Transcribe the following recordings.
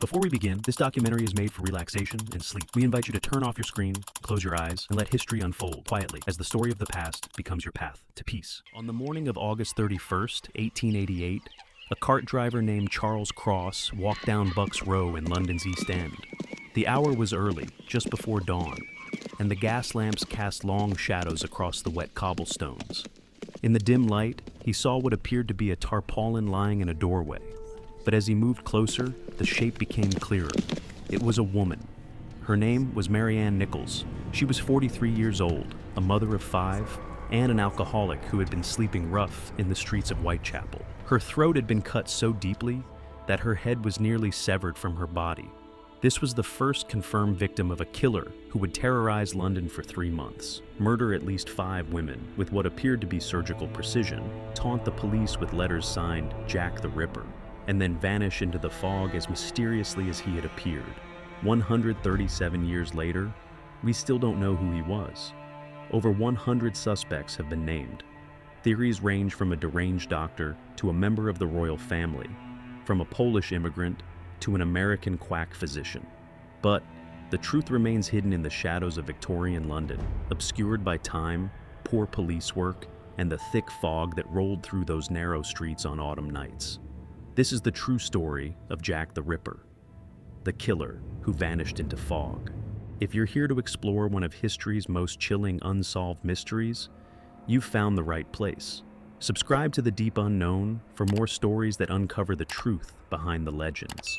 Before we begin, this documentary is made for relaxation and sleep. We invite you to turn off your screen, close your eyes, and let history unfold quietly as the story of the past becomes your path to peace. On the morning of August 31st, 1888, a cart driver named Charles Cross walked down Bucks Row in London's East End. The hour was early, just before dawn, and the gas lamps cast long shadows across the wet cobblestones. In the dim light, he saw what appeared to be a tarpaulin lying in a doorway. But as he moved closer, the shape became clearer. It was a woman. Her name was Marianne Nichols. She was 43 years old, a mother of 5, and an alcoholic who had been sleeping rough in the streets of Whitechapel. Her throat had been cut so deeply that her head was nearly severed from her body. This was the first confirmed victim of a killer who would terrorize London for 3 months, murder at least 5 women with what appeared to be surgical precision, taunt the police with letters signed Jack the Ripper, and then vanish into the fog as mysteriously as he had appeared. 137 years later, we still don't know who he was. Over 100 suspects have been named. Theories range from a deranged doctor to a member of the royal family, from a Polish immigrant to an American quack physician. But the truth remains hidden in the shadows of Victorian London, obscured by time, poor police work, and the thick fog that rolled through those narrow streets on autumn nights. This is the true story of Jack the Ripper, the killer who vanished into fog. If you're here to explore one of history's most chilling unsolved mysteries, you've found the right place. Subscribe to The Deep Unknown for more stories that uncover the truth behind the legends.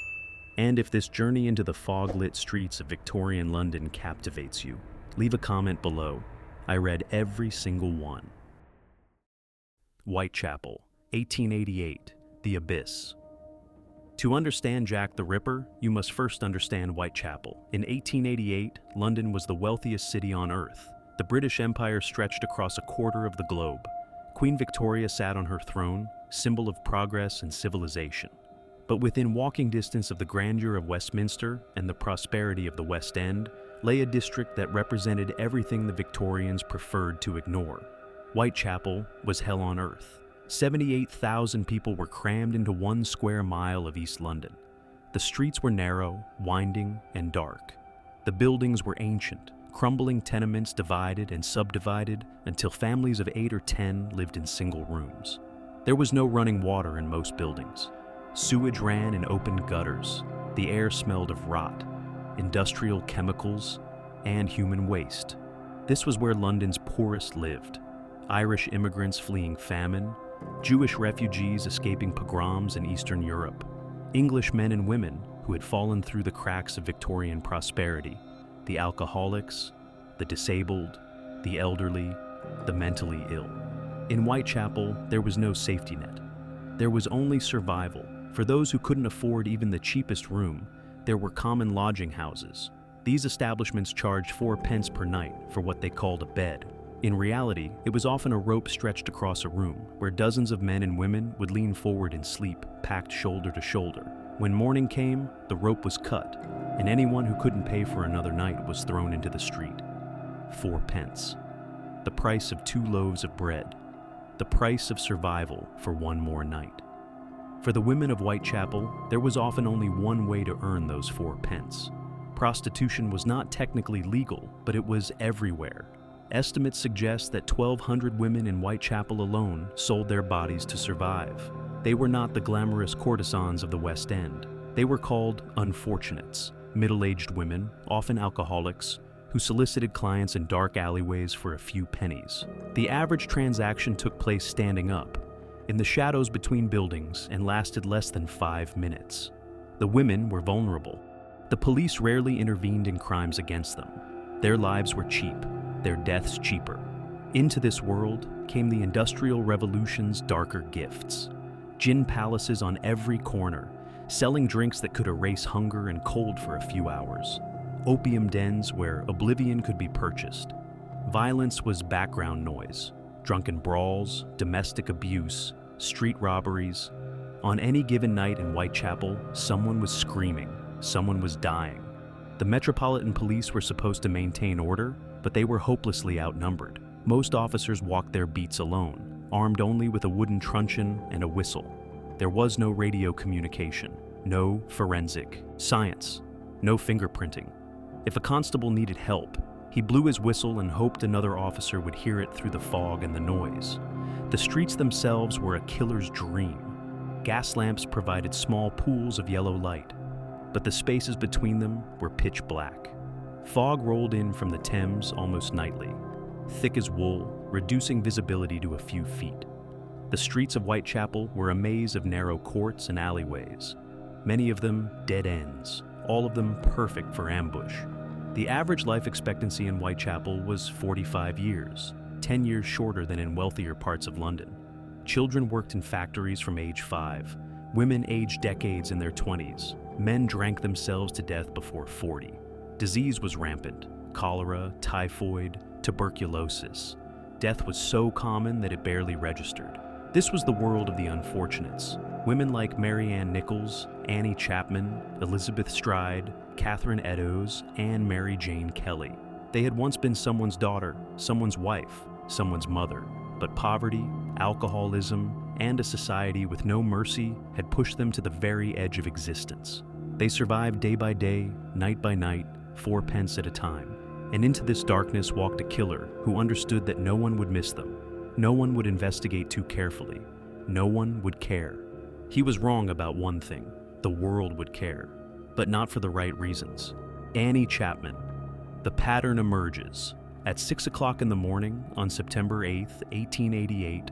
And if this journey into the fog-lit streets of Victorian London captivates you, leave a comment below. I read every single one. Whitechapel, 1888. The Abyss. To understand Jack the Ripper, you must first understand Whitechapel. In 1888, London was the wealthiest city on Earth. The British Empire stretched across a quarter of the globe. Queen Victoria sat on her throne, symbol of progress and civilization. But within walking distance of the grandeur of Westminster and the prosperity of the West End lay a district that represented everything the Victorians preferred to ignore. Whitechapel was hell on earth. 78,000 people were crammed into 1 square mile of East London. The streets were narrow, winding, and dark. The buildings were ancient, crumbling tenements divided and subdivided until families of 8 or 10 lived in single rooms. There was no running water in most buildings. Sewage ran in open gutters. The air smelled of rot, industrial chemicals, and human waste. This was where London's poorest lived. Irish immigrants fleeing famine, Jewish refugees escaping pogroms in Eastern Europe, English men and women who had fallen through the cracks of Victorian prosperity, the alcoholics, the disabled, the elderly, the mentally ill. In Whitechapel, there was no safety net. There was only survival. For those who couldn't afford even the cheapest room, there were common lodging houses. These establishments charged 4 pence per night for what they called a bed. In reality, it was often a rope stretched across a room, where dozens of men and women would lean forward in sleep, packed shoulder to shoulder. When morning came, the rope was cut, and anyone who couldn't pay for another night was thrown into the street. 4 pence. The price of 2 loaves of bread. The price of survival for 1 more night. For the women of Whitechapel, there was often only one way to earn those 4 pence. Prostitution was not technically legal, but it was everywhere. Estimates suggest that 1,200 women in Whitechapel alone sold their bodies to survive. They were not the glamorous courtesans of the West End. They were called unfortunates, middle-aged women, often alcoholics, who solicited clients in dark alleyways for a few pennies. The average transaction took place standing up, in the shadows between buildings, and lasted less than 5 minutes. The women were vulnerable. The police rarely intervened in crimes against them. Their lives were cheap, their deaths cheaper. Into this world came the Industrial Revolution's darker gifts. Gin palaces on every corner, selling drinks that could erase hunger and cold for a few hours. Opium dens where oblivion could be purchased. Violence was background noise. Drunken brawls, domestic abuse, street robberies. On any given night in Whitechapel, someone was screaming, someone was dying. The Metropolitan Police were supposed to maintain order, but they were hopelessly outnumbered. Most officers walked their beats alone, armed only with a wooden truncheon and a whistle. There was no radio communication, no forensic science, no fingerprinting. If a constable needed help, he blew his whistle and hoped another officer would hear it through the fog and the noise. The streets themselves were a killer's dream. Gas lamps provided small pools of yellow light, but the spaces between them were pitch black. Fog rolled in from the Thames almost nightly, thick as wool, reducing visibility to a few feet. The streets of Whitechapel were a maze of narrow courts and alleyways, many of them dead ends, all of them perfect for ambush. The average life expectancy in Whitechapel was 45 years, 10 years shorter than in wealthier parts of London. Children worked in factories from age 5, women aged decades in their 20s, men drank themselves to death before 40. Disease was rampant: cholera, typhoid, tuberculosis. Death was so common that it barely registered. This was the world of the unfortunates. Women like Mary Ann Nichols, Annie Chapman, Elizabeth Stride, Catherine Eddowes, and Mary Jane Kelly. They had once been someone's daughter, someone's wife, someone's mother. But poverty, alcoholism, and a society with no mercy had pushed them to the very edge of existence. They survived day by day, night by night, 4 pence at a time. And into this darkness walked a killer who understood that no one would miss them. No one would investigate too carefully. No one would care. He was wrong about one thing: the world would care, but not for the right reasons. Annie Chapman. The pattern emerges. At 6 o'clock in the morning on September 8, 1888,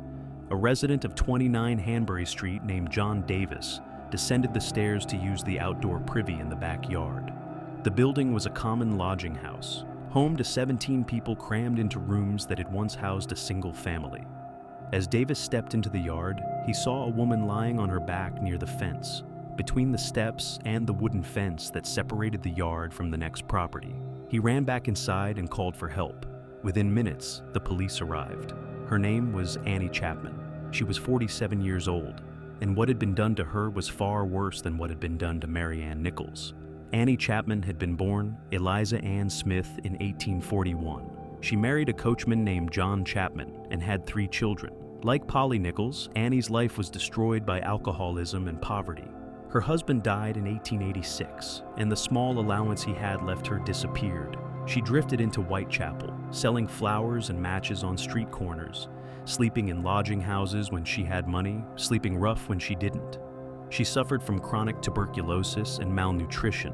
a resident of 29 Hanbury Street named John Davis descended the stairs to use the outdoor privy in the backyard. The building was a common lodging house, home to 17 people crammed into rooms that had once housed a single family. As Davis stepped into the yard, he saw a woman lying on her back near the fence, between the steps and the wooden fence that separated the yard from the next property. He ran back inside and called for help. Within minutes, the police arrived. Her name was Annie Chapman. She was 47 years old, and what had been done to her was far worse than what had been done to Mary Ann Nichols. Annie Chapman had been born Eliza Ann Smith in 1841. She married a coachman named John Chapman and had 3 children. Like Polly Nichols, Annie's life was destroyed by alcoholism and poverty. Her husband died in 1886, and the small allowance he had left her disappeared. She drifted into Whitechapel, selling flowers and matches on street corners, sleeping in lodging houses when she had money, sleeping rough when she didn't. She suffered from chronic tuberculosis and malnutrition.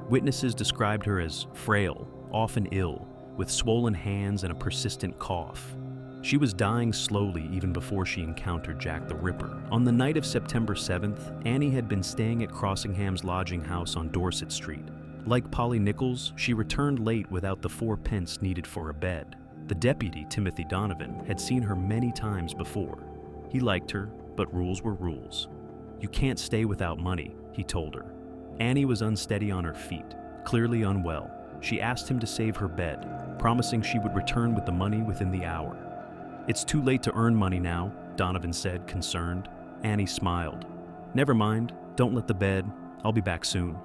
Witnesses described her as frail, often ill, with swollen hands and a persistent cough. She was dying slowly even before she encountered Jack the Ripper. On the night of September 7th, Annie had been staying at Crossingham's lodging house on Dorset Street. Like Polly Nichols, she returned late without the 4 pence needed for a bed. The deputy, Timothy Donovan, had seen her many times before. He liked her, but rules were rules. "You can't stay without money," he told her. Annie was unsteady on her feet, clearly unwell. She asked him to save her bed, promising she would return with the money within the hour. "It's too late to earn money now," Donovan said, concerned. Annie smiled. "Never mind, don't let the bed. I'll be back soon."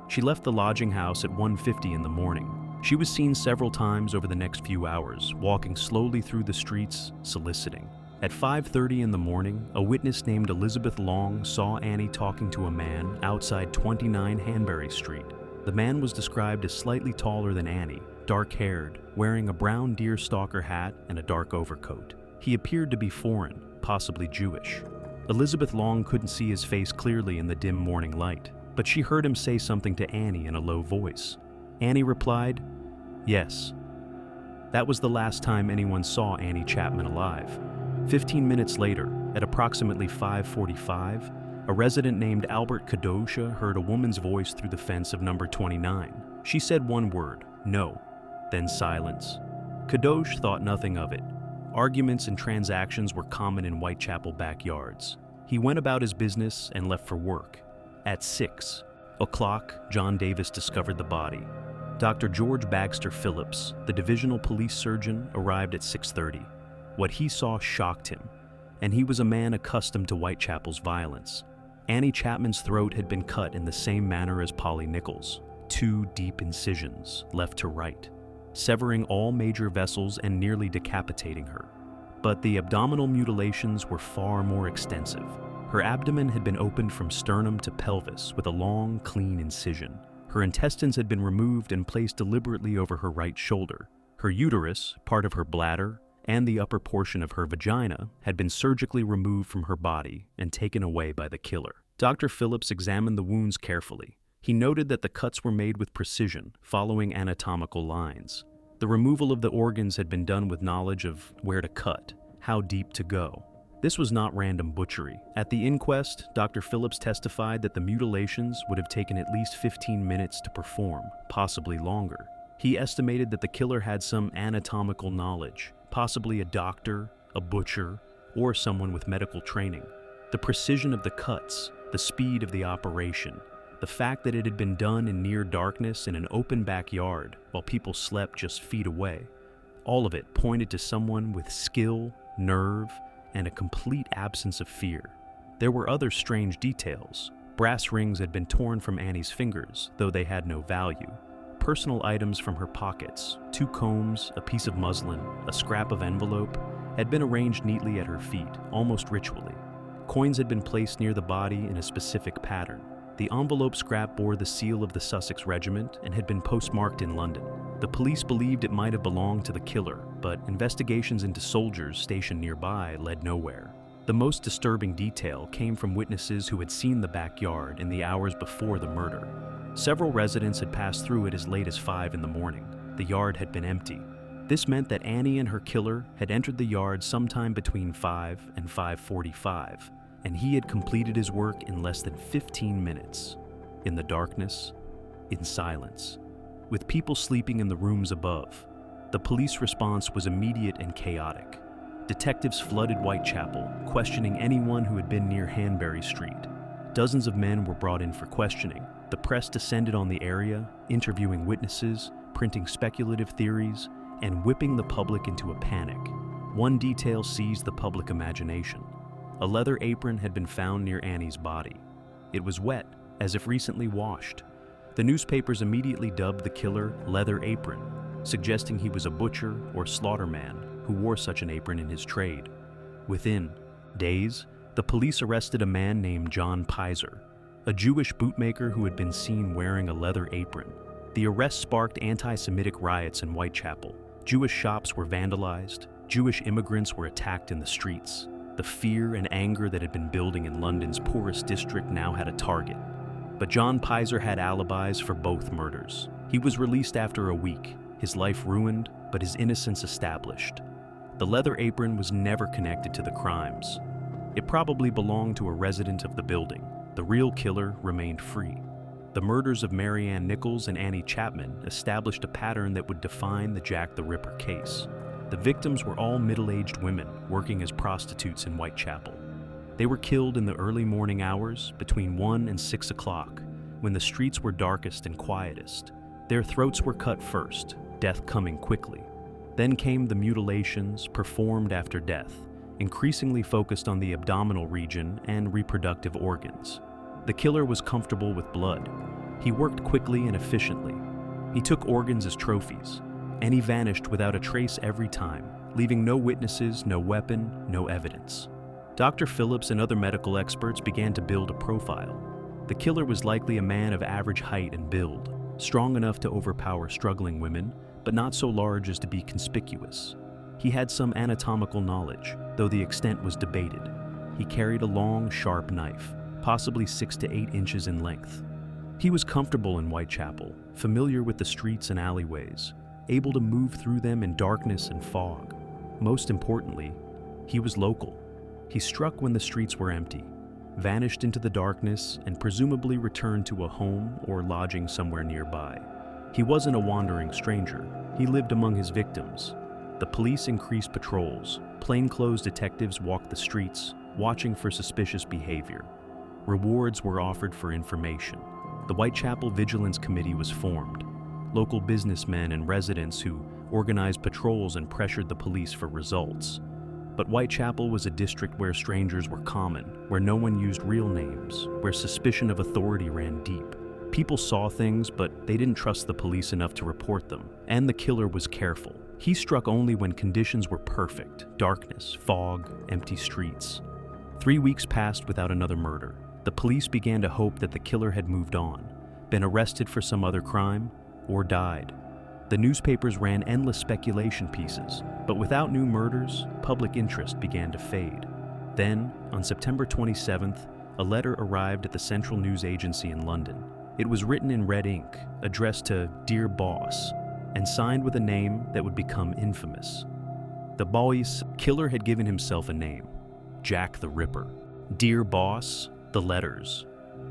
She left the lodging house at 1:50 in the morning. She was seen several times over the next few hours, walking slowly through the streets, soliciting. At 5:30 in the morning, a witness named Elizabeth Long saw Annie talking to a man outside 29 Hanbury Street. The man was described as slightly taller than Annie, dark-haired, wearing a brown deerstalker hat and a dark overcoat. He appeared to be foreign, possibly Jewish. Elizabeth Long couldn't see his face clearly in the dim morning light, but she heard him say something to Annie in a low voice. Annie replied, "Yes." That was the last time anyone saw Annie Chapman alive. 15 minutes later, at approximately 5:45, a resident named Albert Kadosha heard a woman's voice through the fence of number 29. She said one word, "No," then silence. Kadosh thought nothing of it. Arguments and transactions were common in Whitechapel backyards. He went about his business and left for work. At 6 o'clock, John Davis discovered the body. Dr. George Bagster Phillips, the divisional police surgeon, arrived at 6:30. What he saw shocked him, and he was a man accustomed to Whitechapel's violence. Annie Chapman's throat had been cut in the same manner as Polly Nichols, 2 deep incisions, left to right, severing all major vessels and nearly decapitating her. But the abdominal mutilations were far more extensive. Her abdomen had been opened from sternum to pelvis with a long, clean incision. Her intestines had been removed and placed deliberately over her right shoulder. Her uterus, part of her bladder, and the upper portion of her vagina had been surgically removed from her body and taken away by the killer. Dr. Phillips examined the wounds carefully. He noted that the cuts were made with precision, following anatomical lines. The removal of the organs had been done with knowledge of where to cut, how deep to go. This was not random butchery. At the inquest, Dr. Phillips testified that the mutilations would have taken at least 15 minutes to perform, possibly longer. He estimated that the killer had some anatomical knowledge, possibly a doctor, a butcher, or someone with medical training. The precision of the cuts, the speed of the operation, the fact that it had been done in near darkness in an open backyard while people slept just feet away, all of it pointed to someone with skill, nerve, and a complete absence of fear. There were other strange details. Brass rings had been torn from Annie's fingers, though they had no value. Personal items from her pockets, 2 combs, a piece of muslin, a scrap of envelope, had been arranged neatly at her feet, almost ritually. Coins had been placed near the body in a specific pattern. The envelope scrap bore the seal of the Sussex Regiment and had been postmarked in London. The police believed it might have belonged to the killer, but investigations into soldiers stationed nearby led nowhere. The most disturbing detail came from witnesses who had seen the backyard in the hours before the murder. Several residents had passed through it as late as 5 in the morning. The yard had been empty. This meant that Annie and her killer had entered the yard sometime between 5 and 5:45, and he had completed his work in less than 15 minutes. In the darkness, in silence, with people sleeping in the rooms above. The police response was immediate and chaotic. Detectives flooded Whitechapel, questioning anyone who had been near Hanbury Street. Dozens of men were brought in for questioning. The press descended on the area, interviewing witnesses, printing speculative theories, and whipping the public into a panic. One detail seized the public imagination. A leather apron had been found near Annie's body. It was wet, as if recently washed. The newspapers immediately dubbed the killer Leather Apron, suggesting he was a butcher or slaughterman who wore such an apron in his trade. Within days, the police arrested a man named John Pizer, a Jewish bootmaker who had been seen wearing a leather apron. The arrest sparked anti-Semitic riots in Whitechapel. Jewish shops were vandalized. Jewish immigrants were attacked in the streets. The fear and anger that had been building in London's poorest district now had a target. But John Pizer had alibis for both murders. He was released after a week, his life ruined, but his innocence established. The leather apron was never connected to the crimes. It probably belonged to a resident of the building. The real killer remained free. The murders of Mary Ann Nichols and Annie Chapman established a pattern that would define the Jack the Ripper case. The victims were all middle-aged women working as prostitutes in Whitechapel. They were killed in the early morning hours between 1 and 6 o'clock, when the streets were darkest and quietest. Their throats were cut first, death coming quickly. Then came the mutilations performed after death, increasingly focused on the abdominal region and reproductive organs. The killer was comfortable with blood. He worked quickly and efficiently. He took organs as trophies, and he vanished without a trace every time, leaving no witnesses, no weapon, no evidence. Dr. Phillips and other medical experts began to build a profile. The killer was likely a man of average height and build, strong enough to overpower struggling women, but not so large as to be conspicuous. He had some anatomical knowledge, though the extent was debated. He carried a long, sharp knife, possibly 6 to 8 inches in length. He was comfortable in Whitechapel, familiar with the streets and alleyways, able to move through them in darkness and fog. Most importantly, he was local. He struck when the streets were empty, vanished into the darkness, and presumably returned to a home or lodging somewhere nearby. He wasn't a wandering stranger. He lived among his victims. The police increased patrols. Plainclothes detectives walked the streets, watching for suspicious behavior. Rewards were offered for information. The Whitechapel Vigilance Committee was formed. Local businessmen and residents who organized patrols and pressured the police for results. But Whitechapel was a district where strangers were common, where no one used real names, where suspicion of authority ran deep. People saw things, but they didn't trust the police enough to report them, and the killer was careful. He struck only when conditions were perfect: darkness, fog, empty streets. 3 weeks passed without another murder. The police began to hope that the killer had moved on, been arrested for some other crime, or died. The newspapers ran endless speculation pieces, but without new murders, public interest began to fade. Then, on September 27th, a letter arrived at the Central News Agency in London. It was written in red ink, addressed to Dear Boss, and signed with a name that would become infamous. The boy's killer had given himself a name, Jack the Ripper. Dear Boss, the letters.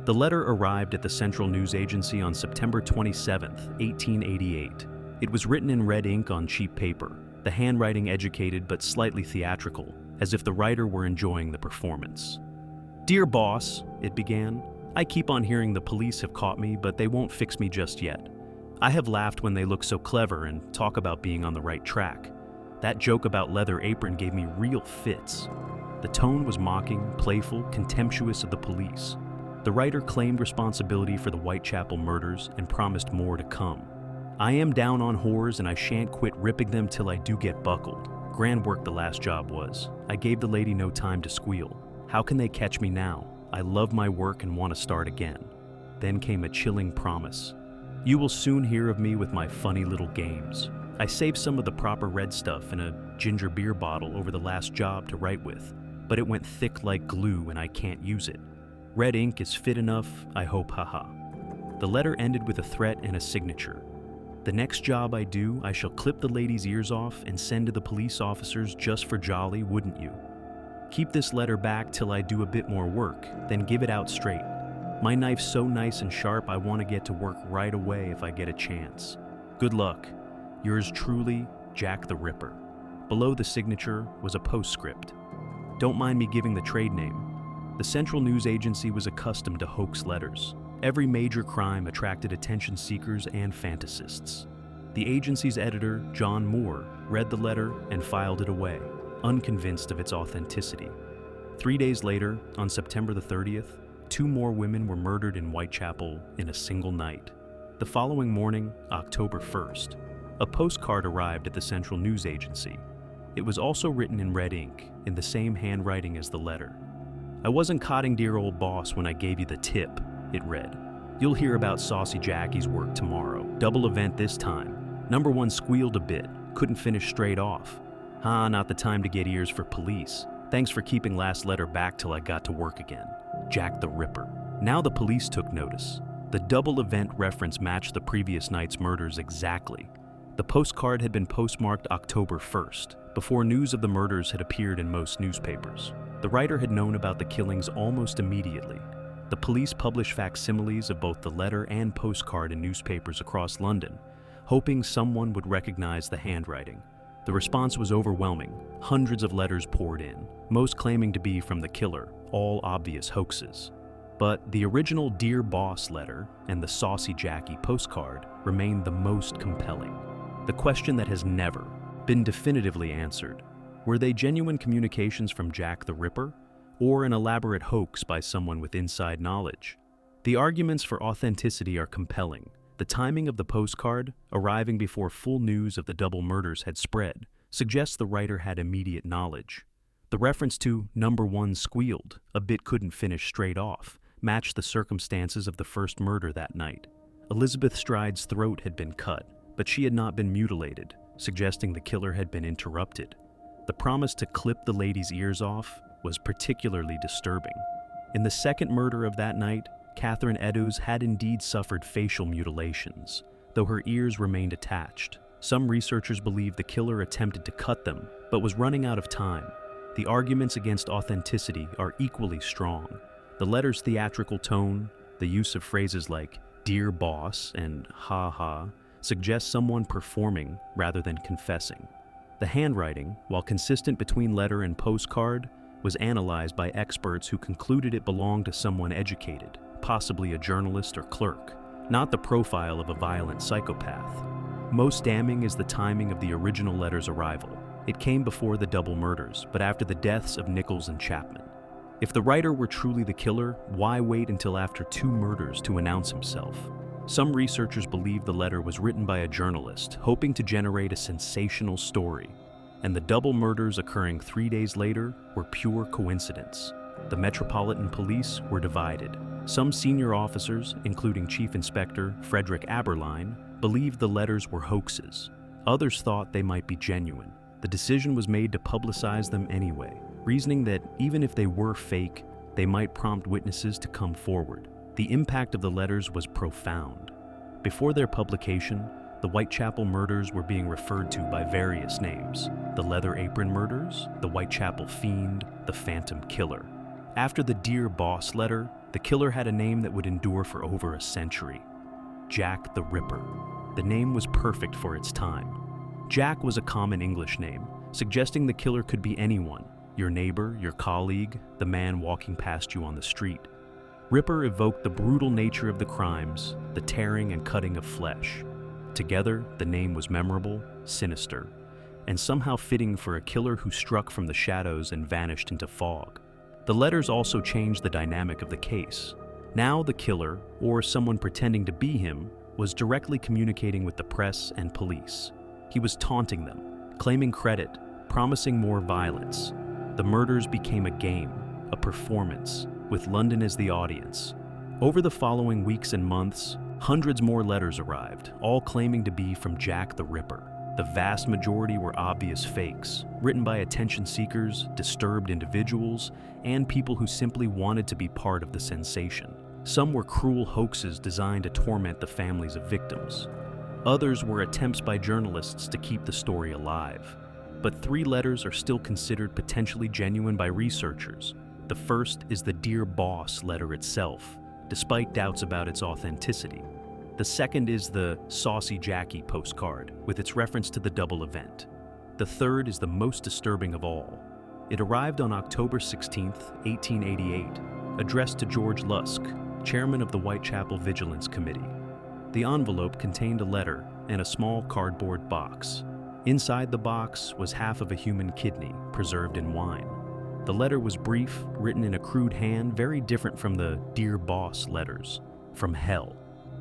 The letter arrived at the Central News Agency on September 27, 1888. It was written in red ink on cheap paper, the handwriting educated but slightly theatrical, as if the writer were enjoying the performance. Dear Boss, it began, I keep on hearing the police have caught me, but they won't fix me just yet. I have laughed when they look so clever and talk about being on the right track. That joke about leather apron gave me real fits. The tone was mocking, playful, contemptuous of the police. The writer claimed responsibility for the Whitechapel murders and promised more to come. I am down on whores and I shan't quit ripping them till I do get buckled. Grand work the last job was. I gave the lady no time to squeal. How can they catch me now? I love my work and want to start again. Then came a chilling promise. You will soon hear of me with my funny little games. I saved some of the proper red stuff in a ginger beer bottle over the last job to write with, but it went thick like glue and I can't use it. Red ink is fit enough, I hope, haha. The letter ended with a threat and a signature. The next job I do, I shall clip the lady's ears off and send to the police officers just for jolly, wouldn't you? Keep this letter back till I do a bit more work, then give it out straight. My knife's so nice and sharp I want to get to work right away if I get a chance. Good luck. Yours truly, Jack the Ripper. Below the signature was a postscript. Don't mind me giving the trade name. The Central News Agency was accustomed to hoax letters. Every major crime attracted attention seekers and fantasists. The agency's editor, John Moore, read the letter and filed it away, unconvinced of its authenticity. 3 days later, on September the 30th, 2 more women were murdered in Whitechapel in a single night. The following morning, October 1st, a postcard arrived at the Central News Agency. It was also written in red ink, in the same handwriting as the letter. I wasn't codding dear old boss when I gave you the tip, it read. You'll hear about Saucy Jackie's work tomorrow. Double event this time. Number 1 squealed a bit, couldn't finish straight off. Not the time to get ears for police. Thanks for keeping last letter back till I got to work again. Jack the Ripper. Now the police took notice. The double event reference matched the previous night's murders exactly. The postcard had been postmarked October 1st, before news of the murders had appeared in most newspapers. The writer had known about the killings almost immediately. The police published facsimiles of both the letter and postcard in newspapers across London, hoping someone would recognize the handwriting. The response was overwhelming. Hundreds of letters poured in, most claiming to be from the killer, all obvious hoaxes. But the original Dear Boss letter and the Saucy Jackie postcard remained the most compelling. The question that has never been definitively answered: were they genuine communications from Jack the Ripper, or an elaborate hoax by someone with inside knowledge? The arguments for authenticity are compelling. The timing of the postcard, arriving before full news of the double murders had spread, suggests the writer had immediate knowledge. The reference to number 1 squealed, a bit couldn't finish straight off, matched the circumstances of the first murder that night. Elizabeth Stride's throat had been cut, but she had not been mutilated, suggesting the killer had been interrupted. The promise to clip the lady's ears off was particularly disturbing. In the second murder of that night, Catherine Eddowes had indeed suffered facial mutilations, though her ears remained attached. Some researchers believe the killer attempted to cut them, but was running out of time. The arguments against authenticity are equally strong. The letter's theatrical tone, the use of phrases like "dear boss" and "ha ha," suggests someone performing rather than confessing. The handwriting, while consistent between letter and postcard, was analyzed by experts who concluded it belonged to someone educated, possibly a journalist or clerk, not the profile of a violent psychopath. Most damning is the timing of the original letter's arrival. It came before the double murders, but after the deaths of Nichols and Chapman. If the writer were truly the killer, why wait until after 2 murders to announce himself? Some researchers believe the letter was written by a journalist, hoping to generate a sensational story, and the double murders occurring 3 days later were pure coincidence. The Metropolitan Police were divided. Some senior officers, including Chief Inspector Frederick Aberline, believed the letters were hoaxes. Others thought they might be genuine. The decision was made to publicize them anyway, reasoning that even if they were fake, they might prompt witnesses to come forward. The impact of the letters was profound. Before their publication, the Whitechapel murders were being referred to by various names: the Leather Apron Murders, the Whitechapel Fiend, the Phantom Killer. After the Dear Boss letter, the killer had a name that would endure for over a century: Jack the Ripper. The name was perfect for its time. Jack was a common English name, suggesting the killer could be anyone: your neighbor, your colleague, the man walking past you on the street. Ripper evoked the brutal nature of the crimes, the tearing and cutting of flesh. Together, the name was memorable, sinister, and somehow fitting for a killer who struck from the shadows and vanished into fog. The letters also changed the dynamic of the case. Now the killer, or someone pretending to be him, was directly communicating with the press and police. He was taunting them, claiming credit, promising more violence. The murders became a game, a performance, with London as the audience. Over the following weeks and months, hundreds more letters arrived, all claiming to be from Jack the Ripper. The vast majority were obvious fakes, written by attention seekers, disturbed individuals, and people who simply wanted to be part of the sensation. Some were cruel hoaxes designed to torment the families of victims. Others were attempts by journalists to keep the story alive. But 3 letters are still considered potentially genuine by researchers. The first is the Dear Boss letter itself, despite doubts about its authenticity. The second is the Saucy Jackie postcard, with its reference to the double event. The third is the most disturbing of all. It arrived on October 16, 1888, addressed to George Lusk, chairman of the Whitechapel Vigilance Committee. The envelope contained a letter and a small cardboard box. Inside the box was half of a human kidney, preserved in wine. The letter was brief, written in a crude hand, very different from the Dear Boss letters. From hell.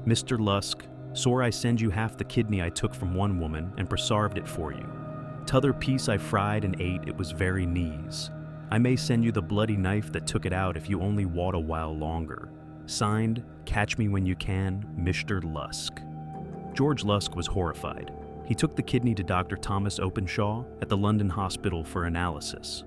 Mr. Lusk, sore I send you half the kidney I took from one woman and preserved it for you. T'other piece I fried and ate, it was very knees. I may send you the bloody knife that took it out if you only wait a while longer. Signed, Catch Me When You Can, Mr. Lusk. George Lusk was horrified. He took the kidney to Dr. Thomas Openshaw at the London hospital for analysis.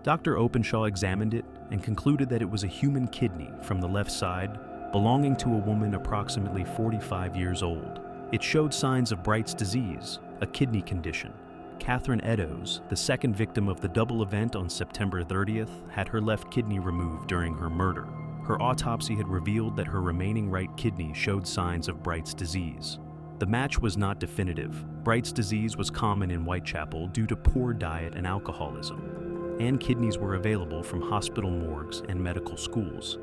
Dr. Openshaw examined it and concluded that it was a human kidney from the left side, belonging to a woman approximately 45 years old. It showed signs of Bright's disease, a kidney condition. Catherine Eddowes, the second victim of the double event on September 30th, had her left kidney removed during her murder. Her autopsy had revealed that her remaining right kidney showed signs of Bright's disease. The match was not definitive. Bright's disease was common in Whitechapel due to poor diet and alcoholism, and kidneys were available from hospital morgues and medical schools.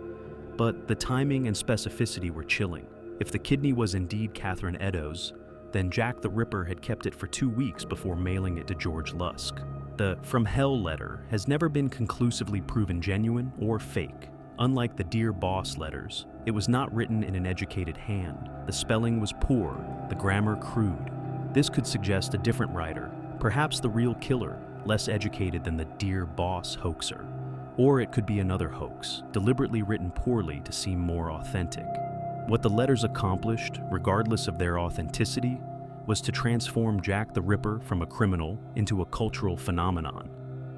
But the timing and specificity were chilling. If the kidney was indeed Catherine Eddowes, then Jack the Ripper had kept it for 2 weeks before mailing it to George Lusk. The From Hell letter has never been conclusively proven genuine or fake. Unlike the Dear Boss letters, it was not written in an educated hand. The spelling was poor, the grammar crude. This could suggest a different writer, perhaps the real killer, less educated than the Dear Boss hoaxer. Or it could be another hoax, deliberately written poorly to seem more authentic. What the letters accomplished, regardless of their authenticity, was to transform Jack the Ripper from a criminal into a cultural phenomenon.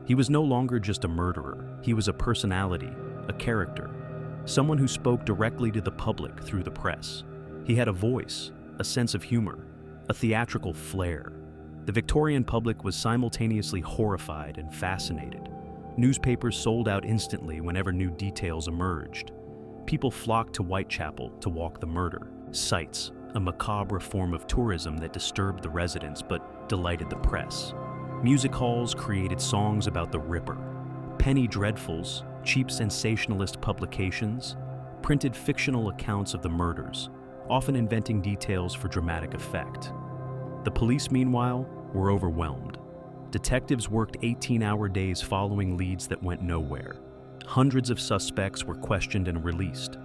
He was no longer just a murderer, he was a personality, a character, someone who spoke directly to the public through the press. He had a voice, a sense of humor, a theatrical flair. The Victorian public was simultaneously horrified and fascinated. Newspapers sold out instantly whenever new details emerged. People flocked to Whitechapel to walk the murder sites, a macabre form of tourism that disturbed the residents but delighted the press. Music halls created songs about the Ripper. Penny dreadfuls, cheap sensationalist publications, printed fictional accounts of the murders, often inventing details for dramatic effect. The police, meanwhile, were overwhelmed. Detectives worked 18-hour days following leads that went nowhere. Hundreds of suspects were questioned and released.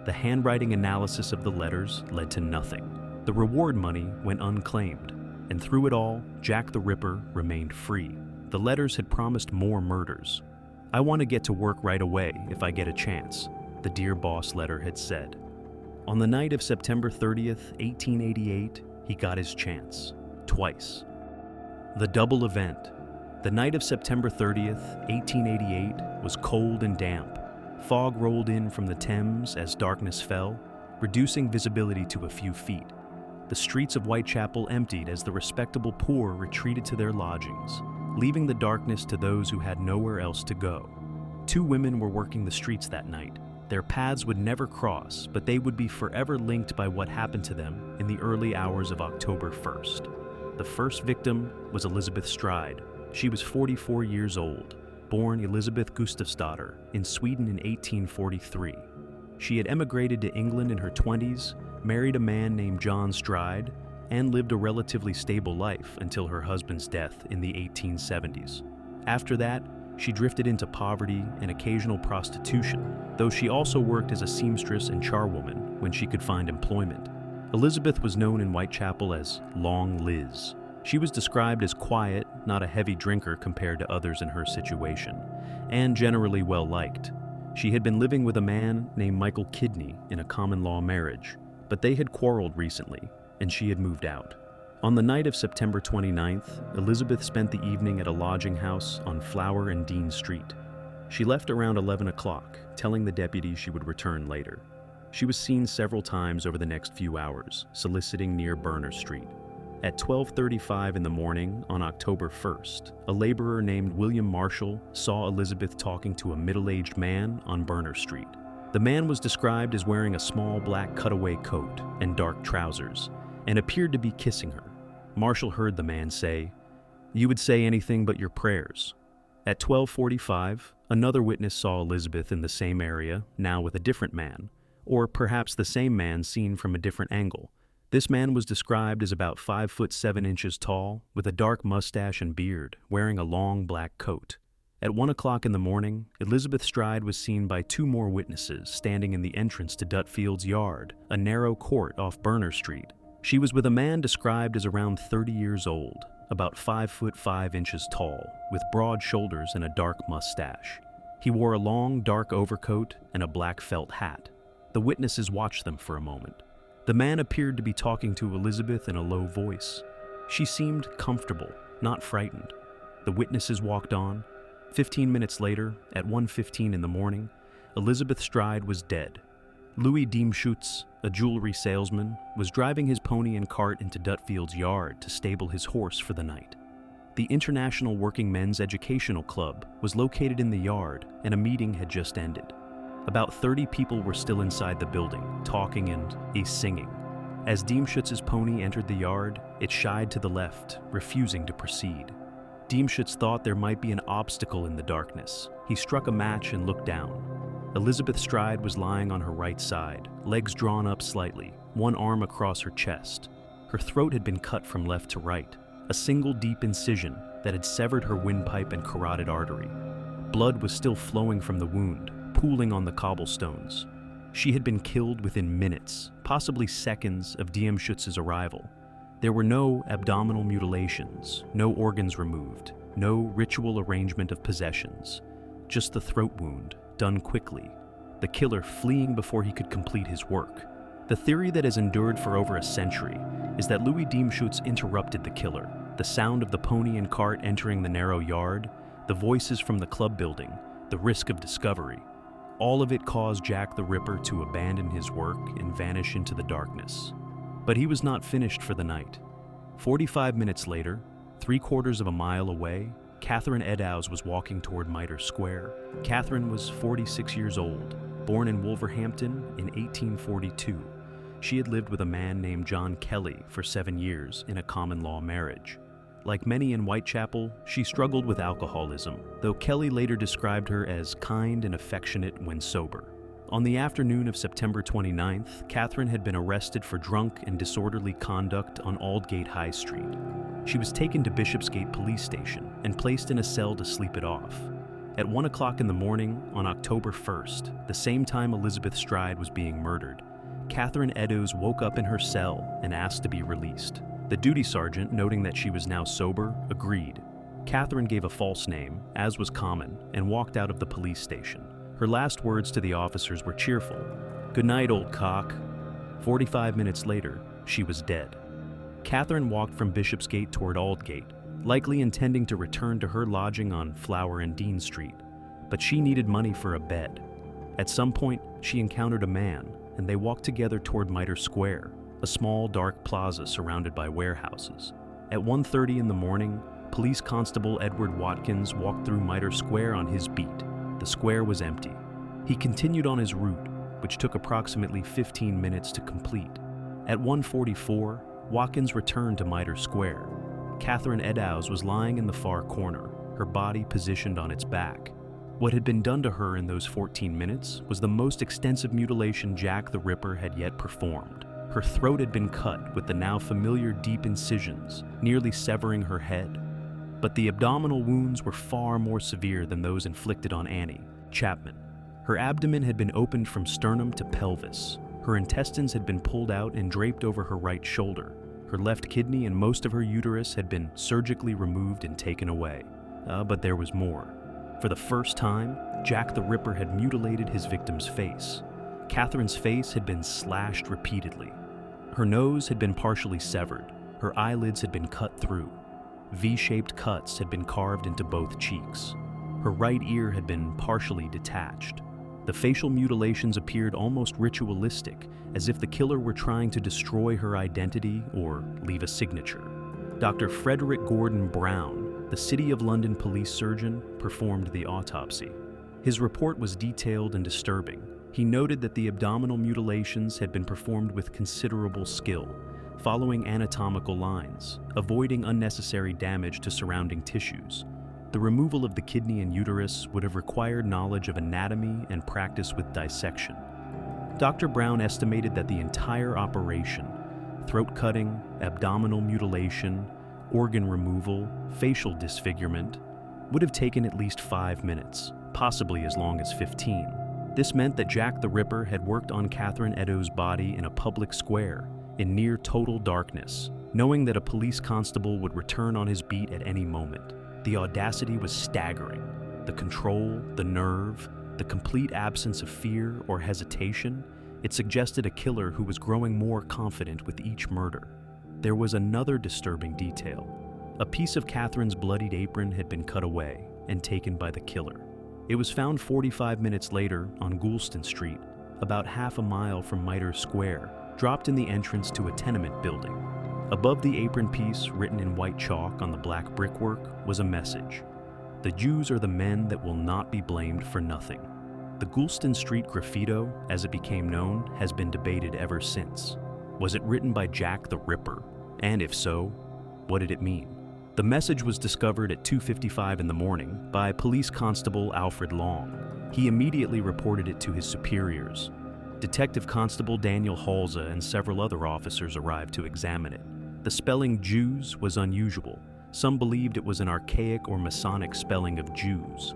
The handwriting analysis of the letters led to nothing. The reward money went unclaimed, and through it all, Jack the Ripper remained free. The letters had promised more murders. "I want to get to work right away if I get a chance," the Dear Boss letter had said. On the night of September 30th, 1888, he got his chance. Twice. The double event. The night of September 30th, 1888, was cold and damp. Fog rolled in from the Thames as darkness fell, reducing visibility to a few feet. The streets of Whitechapel emptied as the respectable poor retreated to their lodgings, leaving the darkness to those who had nowhere else to go. Two women were working the streets that night. Their paths would never cross, but they would be forever linked by what happened to them in the early hours of October 1st. The first victim was Elizabeth Stride. She was 44 years old, born Elizabeth Gustafsdotter in Sweden in 1843. She had emigrated to England in her 20s, married a man named John Stride, and lived a relatively stable life until her husband's death in the 1870s. After that, she drifted into poverty and occasional prostitution, though she also worked as a seamstress and charwoman when she could find employment. Elizabeth was known in Whitechapel as Long Liz. She was described as quiet, not a heavy drinker compared to others in her situation, and generally well-liked. She had been living with a man named Michael Kidney in a common-law marriage, but they had quarreled recently, and she had moved out. On the night of September 29th, Elizabeth spent the evening at a lodging house on Flower and Dean Street. She left around 11 o'clock, telling the deputy she would return later. She was seen several times over the next few hours, soliciting near Berner Street. At 12:35 in the morning on October 1st, a laborer named William Marshall saw Elizabeth talking to a middle-aged man on Berner Street. The man was described as wearing a small black cutaway coat and dark trousers, and appeared to be kissing her. Marshall heard the man say, "You would say anything but your prayers." At 12:45, another witness saw Elizabeth in the same area, now with a different man, or perhaps the same man seen from a different angle. This man was described as about 5 foot 7 inches tall, with a dark mustache and beard, wearing a long black coat. At 1 o'clock in the morning, Elizabeth Stride was seen by two more witnesses standing in the entrance to Dutfield's Yard, a narrow court off Berner Street. She was with a man described as around 30 years old, about 5 foot 5 inches tall, with broad shoulders and a dark mustache. He wore a long, dark overcoat and a black felt hat. The witnesses watched them for a moment. The man appeared to be talking to Elizabeth in a low voice. She seemed comfortable, not frightened. The witnesses walked on. 15 minutes later, at 1:15 in the morning, Elizabeth Stride was dead. Louis Diemschutz, a jewelry salesman, was driving his pony and cart into Dutfield's Yard to stable his horse for the night. The International Working Men's Educational Club was located in the yard, and a meeting had just ended. About 30 people were still inside the building, talking and singing. As Diemschutz's pony entered the yard, it shied to the left, refusing to proceed. Diemschutz thought there might be an obstacle in the darkness. He struck a match and looked down. Elizabeth Stride was lying on her right side, legs drawn up slightly, one arm across her chest. Her throat had been cut from left to right, a single deep incision that had severed her windpipe and carotid artery. Blood was still flowing from the wound, pooling on the cobblestones. She had been killed within minutes, possibly seconds, of Diemschutz's arrival. There were no abdominal mutilations, no organs removed, no ritual arrangement of possessions, just the throat wound, done quickly, the killer fleeing before he could complete his work. The theory that has endured for over a century is that Louis Diemschutz interrupted the killer. The sound of the pony and cart entering the narrow yard, the voices from the club building, the risk of discovery, all of it caused Jack the Ripper to abandon his work and vanish into the darkness. But he was not finished for the night. 45 minutes later, 3/4 of a mile away, Catherine Eddowes was walking toward Mitre Square. Catherine was 46 years old, born in Wolverhampton in 1842. She had lived with a man named John Kelly for 7 years in a common-law marriage. Like many in Whitechapel, she struggled with alcoholism, though Kelly later described her as kind and affectionate when sober. On the afternoon of September 29th, Catherine had been arrested for drunk and disorderly conduct on Aldgate High Street. She was taken to Bishopsgate Police Station and placed in a cell to sleep it off. At 1 o'clock in the morning on October 1st, the same time Elizabeth Stride was being murdered, Catherine Eddowes woke up in her cell and asked to be released. The duty sergeant, noting that she was now sober, agreed. Catherine gave a false name, as was common, and walked out of the police station. Her last words to the officers were cheerful. "Good night, old cock." 45 minutes later, she was dead. Catherine walked from Bishopsgate toward Aldgate, likely intending to return to her lodging on Flower and Dean Street. But she needed money for a bed. At some point, she encountered a man, and they walked together toward Mitre Square, a small, dark plaza surrounded by warehouses. At 1:30 in the morning, Police Constable Edward Watkins walked through Mitre Square on his beat. The square was empty. He continued on his route, which took approximately 15 minutes to complete. At 1:44, Watkins returned to Mitre Square. Catherine Eddowes was lying in the far corner, her body positioned on its back. What had been done to her in those 14 minutes was the most extensive mutilation Jack the Ripper had yet performed. Her throat had been cut with the now familiar deep incisions, nearly severing her head. But the abdominal wounds were far more severe than those inflicted on Annie Chapman. Her abdomen had been opened from sternum to pelvis. Her intestines had been pulled out and draped over her right shoulder. Her left kidney and most of her uterus had been surgically removed and taken away. But there was more. For the first time, Jack the Ripper had mutilated his victim's face. Catherine's face had been slashed repeatedly. Her nose had been partially severed. Her eyelids had been cut through. V-shaped cuts had been carved into both cheeks. Her right ear had been partially detached. The facial mutilations appeared almost ritualistic, as if the killer were trying to destroy her identity or leave a signature. Dr. Frederick Gordon Brown, the City of London police surgeon, performed the autopsy. His report was detailed and disturbing. He noted that the abdominal mutilations had been performed with considerable skill, following anatomical lines, avoiding unnecessary damage to surrounding tissues. The removal of the kidney and uterus would have required knowledge of anatomy and practice with dissection. Dr. Brown estimated that the entire operation, throat cutting, abdominal mutilation, organ removal, facial disfigurement, would have taken at least 5 minutes, possibly as long as 15. This meant that Jack the Ripper had worked on Catherine Eddowes' body in a public square, in near total darkness, knowing that a police constable would return on his beat at any moment. The audacity was staggering. The control, the nerve, the complete absence of fear or hesitation, it suggested a killer who was growing more confident with each murder. There was another disturbing detail. A piece of Catherine's bloodied apron had been cut away and taken by the killer. It was found 45 minutes later on Goulston Street, about half a mile from Mitre Square, dropped in the entrance to a tenement building. Above the apron piece, written in white chalk on the black brickwork, was a message. "The Jews are the men that will not be blamed for nothing." The Goulston Street graffito, as it became known, has been debated ever since. Was it written by Jack the Ripper? And if so, what did it mean? The message was discovered at 2:55 in the morning by Police Constable Alfred Long. He immediately reported it to his superiors. Detective Constable Daniel Halza and several other officers arrived to examine it. The spelling Jews was unusual. Some believed it was an archaic or Masonic spelling of Jews.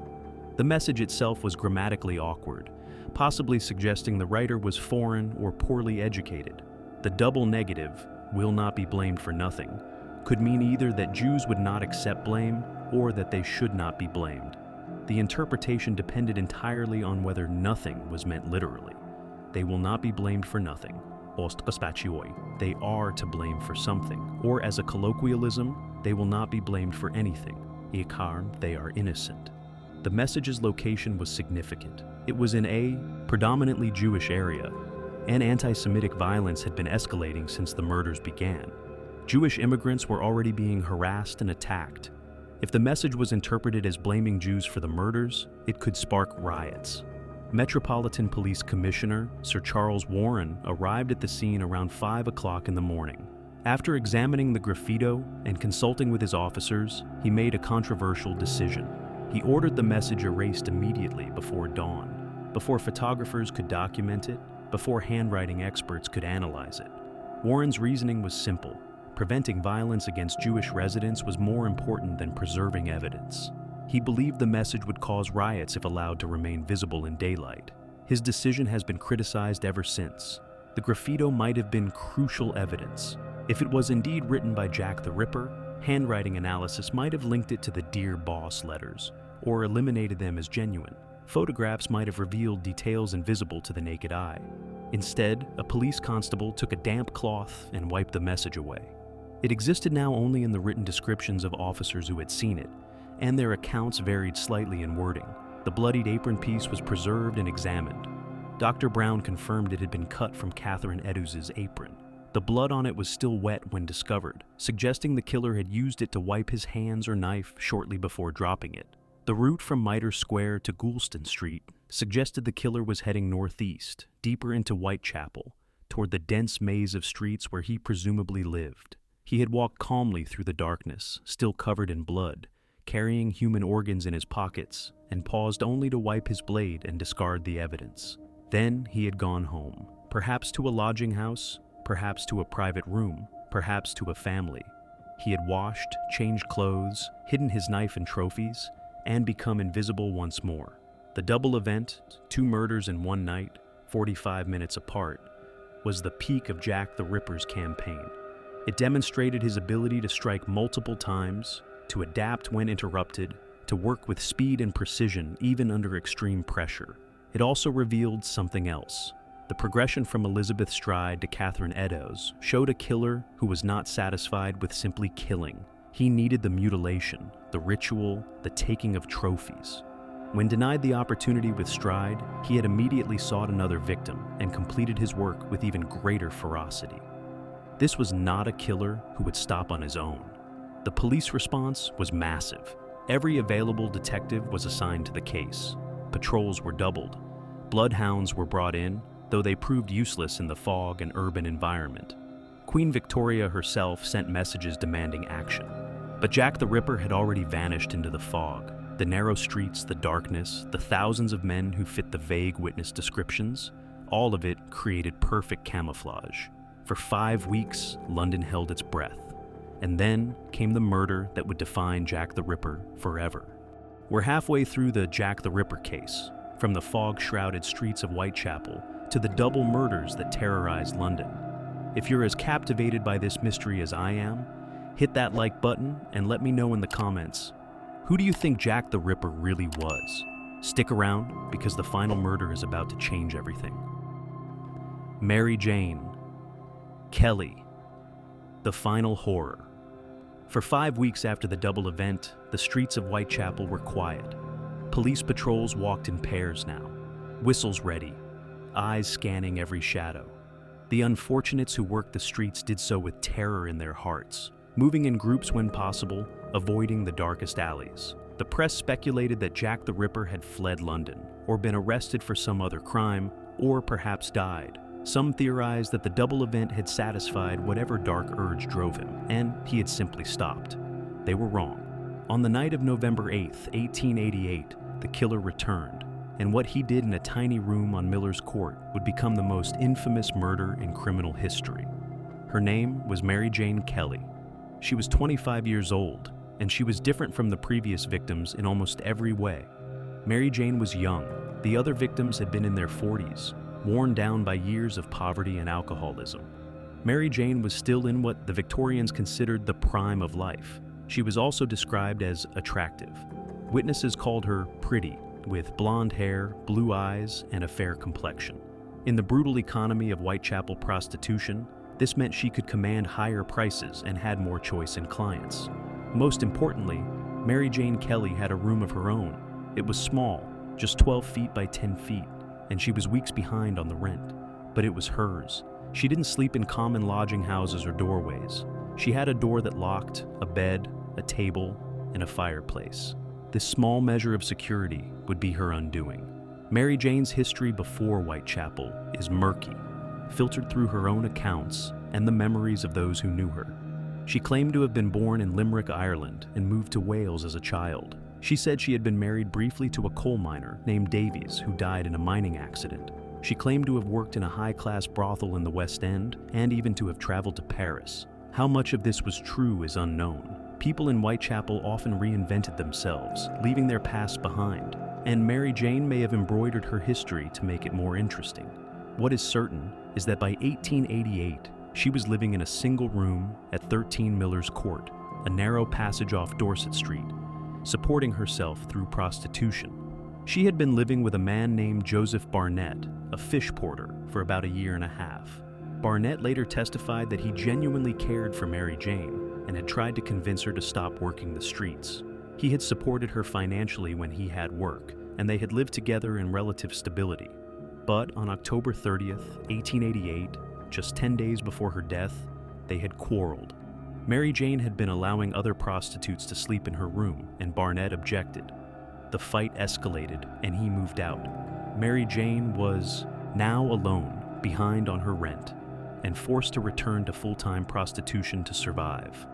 The message itself was grammatically awkward, possibly suggesting the writer was foreign or poorly educated. The double negative, "will not be blamed for nothing," could mean either that Jews would not accept blame or that they should not be blamed. The interpretation depended entirely on whether nothing was meant literally. They will not be blamed for nothing. They are to blame for something. Or as a colloquialism, they will not be blamed for anything. They are innocent. The message's location was significant. It was in a predominantly Jewish area, and anti-Semitic violence had been escalating since the murders began. Jewish immigrants were already being harassed and attacked. If the message was interpreted as blaming Jews for the murders, it could spark riots. Metropolitan Police Commissioner Sir Charles Warren arrived at the scene around 5 o'clock in the morning. After examining the graffito and consulting with his officers, he made a controversial decision. He ordered the message erased immediately before dawn, before photographers could document it, before handwriting experts could analyze it. Warren's reasoning was simple. Preventing violence against Jewish residents was more important than preserving evidence. He believed the message would cause riots if allowed to remain visible in daylight. His decision has been criticized ever since. The graffito might have been crucial evidence. If it was indeed written by Jack the Ripper, Handwriting analysis might have linked it to the Dear Boss letters, or eliminated them as genuine. Photographs might have revealed details invisible to the naked eye. Instead, a police constable took a damp cloth and wiped the message away. It existed now only in the written descriptions of officers who had seen it, and their accounts varied slightly in wording. The bloodied apron piece was preserved and examined. Dr. Brown confirmed it had been cut from Catherine Eddowes' apron. The blood on it was still wet when discovered, suggesting the killer had used it to wipe his hands or knife shortly before dropping it. The route from Mitre Square to Goulston Street suggested the killer was heading northeast, deeper into Whitechapel, toward the dense maze of streets where he presumably lived. He had walked calmly through the darkness, still covered in blood, carrying human organs in his pockets, and paused only to wipe his blade and discard the evidence. Then he had gone home, perhaps to a lodging house, perhaps to a private room, perhaps to a family. He had washed, changed clothes, hidden his knife and trophies, and become invisible once more. The double event, 2 murders in one night, 45 minutes apart, was the peak of Jack the Ripper's campaign. It demonstrated his ability to strike multiple times, to adapt when interrupted, to work with speed and precision even under extreme pressure. It also revealed something else. The progression from Elizabeth Stride to Catherine Eddowes showed a killer who was not satisfied with simply killing. He needed the mutilation, the ritual, the taking of trophies. When denied the opportunity with Stride, he had immediately sought another victim and completed his work with even greater ferocity. This was not a killer who would stop on his own. The police response was massive. Every available detective was assigned to the case. Patrols were doubled. Bloodhounds were brought in, though they proved useless in the fog and urban environment. Queen Victoria herself sent messages demanding action. But Jack the Ripper had already vanished into the fog. The narrow streets, the darkness, the thousands of men who fit the vague witness descriptions, all of it created perfect camouflage. For 5 weeks, London held its breath. And then came the murder that would define Jack the Ripper forever. We're halfway through the Jack the Ripper case, from the fog-shrouded streets of Whitechapel to the double murders that terrorized London. If you're as captivated by this mystery as I am, hit that like button and let me know in the comments. Who do you think Jack the Ripper really was? Stick around, because the final murder is about to change everything. Mary Jane Kelly, the final horror. For 5 weeks after the double event, the streets of Whitechapel were quiet. Police patrols walked in pairs now, whistles ready, eyes scanning every shadow. The unfortunates who worked the streets did so with terror in their hearts, moving in groups when possible, avoiding the darkest alleys. The press speculated that Jack the Ripper had fled London, or been arrested for some other crime, or perhaps died. Some theorized that the double event had satisfied whatever dark urge drove him, and he had simply stopped. They were wrong. On the night of November 8th, 1888, the killer returned, and what he did in a tiny room on Miller's Court would become the most infamous murder in criminal history. Her name was Mary Jane Kelly. She was 25 years old, and she was different from the previous victims in almost every way. Mary Jane was young. The other victims had been in their 40s, worn down by years of poverty and alcoholism. Mary Jane was still in what the Victorians considered the prime of life. She was also described as attractive. Witnesses called her pretty, with blonde hair, blue eyes, and a fair complexion. In the brutal economy of Whitechapel prostitution, this meant she could command higher prices and had more choice in clients. Most importantly, Mary Jane Kelly had a room of her own. It was small, just 12 feet by 10 feet, and she was weeks behind on the rent. But it was hers. She didn't sleep in common lodging houses or doorways. She had a door that locked, a bed, a table, and a fireplace. This small measure of security would be her undoing. Mary Jane's history before Whitechapel is murky, filtered through her own accounts and the memories of those who knew her. She claimed to have been born in Limerick, Ireland, and moved to Wales as a child. She said she had been married briefly to a coal miner named Davies, who died in a mining accident. She claimed to have worked in a high-class brothel in the West End, and even to have traveled to Paris. How much of this was true is unknown. People in Whitechapel often reinvented themselves, leaving their past behind, and Mary Jane may have embroidered her history to make it more interesting. What is certain is that by 1888, she was living in a single room at 13 Miller's Court, a narrow passage off Dorset Street, supporting herself through prostitution. She had been living with a man named Joseph Barnett, a fish porter, for about a year and a half. Barnett later testified that he genuinely cared for Mary Jane and had tried to convince her to stop working the streets. He had supported her financially when he had work, and they had lived together in relative stability. But on October 30th, 1888, just 10 days before her death, they had quarreled. Mary Jane had been allowing other prostitutes to sleep in her room, and Barnett objected. The fight escalated, and he moved out. Mary Jane was now alone, behind on her rent, and forced to return to full-time prostitution to survive.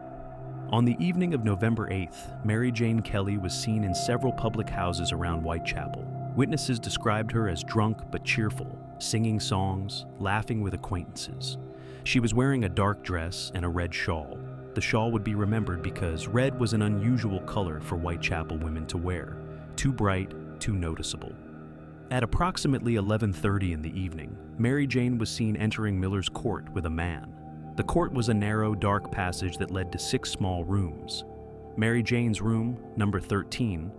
On the evening of November 8th, Mary Jane Kelly was seen in several public houses around Whitechapel. Witnesses described her as drunk but cheerful, singing songs, laughing with acquaintances. She was wearing a dark dress and a red shawl. The shawl would be remembered because red was an unusual color for Whitechapel women to wear, too bright, too noticeable. At approximately 11:30 in the evening, Mary Jane was seen entering Miller's Court with a man. The court was a narrow, dark passage that led to 6 small rooms. Mary Jane's room, number 13,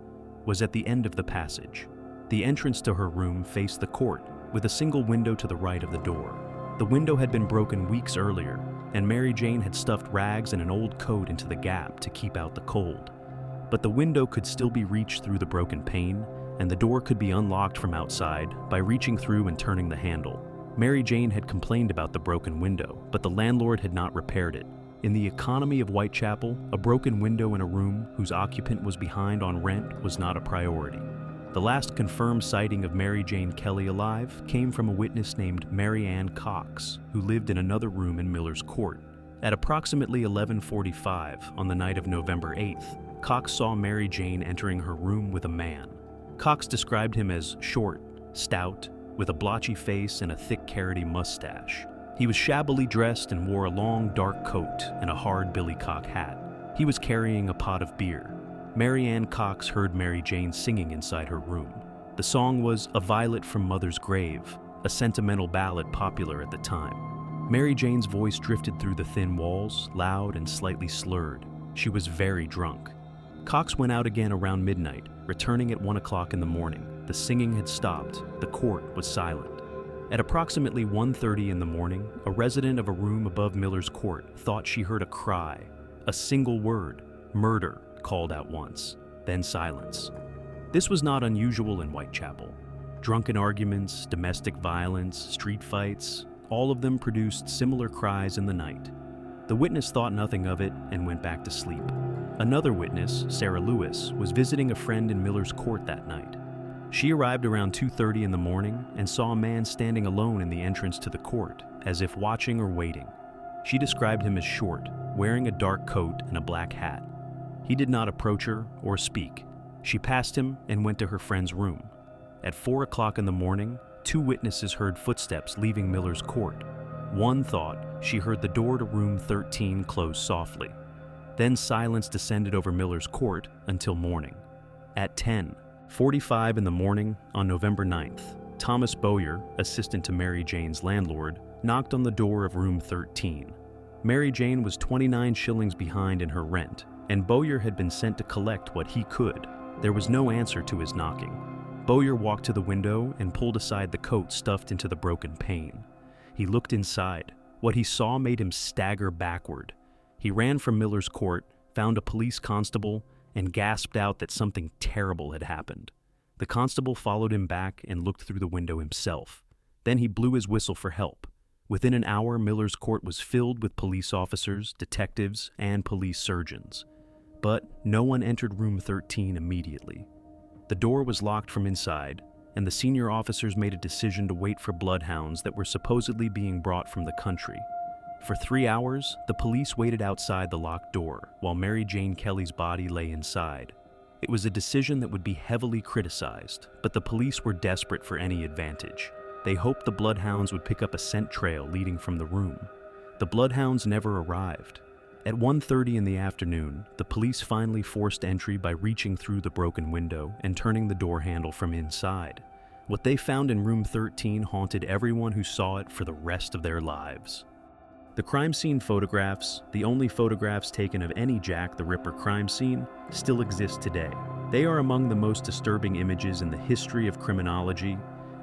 was at the end of the passage. The entrance to her room faced the court, with a single window to the right of the door. The window had been broken weeks earlier, and Mary Jane had stuffed rags and an old coat into the gap to keep out the cold. But the window could still be reached through the broken pane, and the door could be unlocked from outside by reaching through and turning the handle. Mary Jane had complained about the broken window, but the landlord had not repaired it. In the economy of Whitechapel, a broken window in a room whose occupant was behind on rent was not a priority. The last confirmed sighting of Mary Jane Kelly alive came from a witness named Mary Ann Cox, who lived in another room in Miller's Court. At approximately 11:45 on the night of November 8th, Cox saw Mary Jane entering her room with a man. Cox described him as short, stout, with a blotchy face and a thick carroty mustache. He was shabbily dressed and wore a long dark coat and a hard billycock hat. He was carrying a pot of beer. Mary Ann Cox heard Mary Jane singing inside her room. The song was "A Violet from Mother's Grave," a sentimental ballad popular at the time. Mary Jane's voice drifted through the thin walls, loud and slightly slurred. She was very drunk. Cox went out again around midnight, returning at 1 o'clock in the morning. The singing had stopped. The court was silent. At approximately 1:30 in the morning, a resident of a room above Miller's Court thought she heard a cry. A single word, "murder," called out once, then silence. This was not unusual in Whitechapel. Drunken arguments, domestic violence, street fights, all of them produced similar cries in the night. The witness thought nothing of it and went back to sleep. Another witness, Sarah Lewis, was visiting a friend in Miller's Court that night. She arrived around 2:30 in the morning and saw a man standing alone in the entrance to the court, as if watching or waiting. She described him as short, wearing a dark coat and a black hat. He did not approach her or speak. She passed him and went to her friend's room. At 4 o'clock in the morning, 2 witnesses heard footsteps leaving Miller's Court. One thought she heard the door to room 13 close softly. Then silence descended over Miller's Court until morning. At 10:45 in the morning on November 9th, Thomas Bowyer, assistant to Mary Jane's landlord, knocked on the door of room 13. Mary Jane was 29 shillings behind in her rent, and Bowyer had been sent to collect what he could. There was no answer to his knocking. Bowyer walked to the window and pulled aside the coat stuffed into the broken pane. He looked inside. What he saw made him stagger backward. He ran from Miller's Court, found a police constable, and gasped out that something terrible had happened. The constable followed him back and looked through the window himself. Then he blew his whistle for help. Within an hour, Miller's Court was filled with police officers, detectives, and police surgeons. But no one entered room 13 immediately. The door was locked from inside, and the senior officers made a decision to wait for bloodhounds that were supposedly being brought from the country. For 3 hours, the police waited outside the locked door while Mary Jane Kelly's body lay inside. It was a decision that would be heavily criticized, but the police were desperate for any advantage. They hoped the bloodhounds would pick up a scent trail leading from the room. The bloodhounds never arrived. At 1:30 in the afternoon, the police finally forced entry by reaching through the broken window and turning the door handle from inside. What they found in room 13 haunted everyone who saw it for the rest of their lives. The crime scene photographs, the only photographs taken of any Jack the Ripper crime scene, still exist today. They are among the most disturbing images in the history of criminology.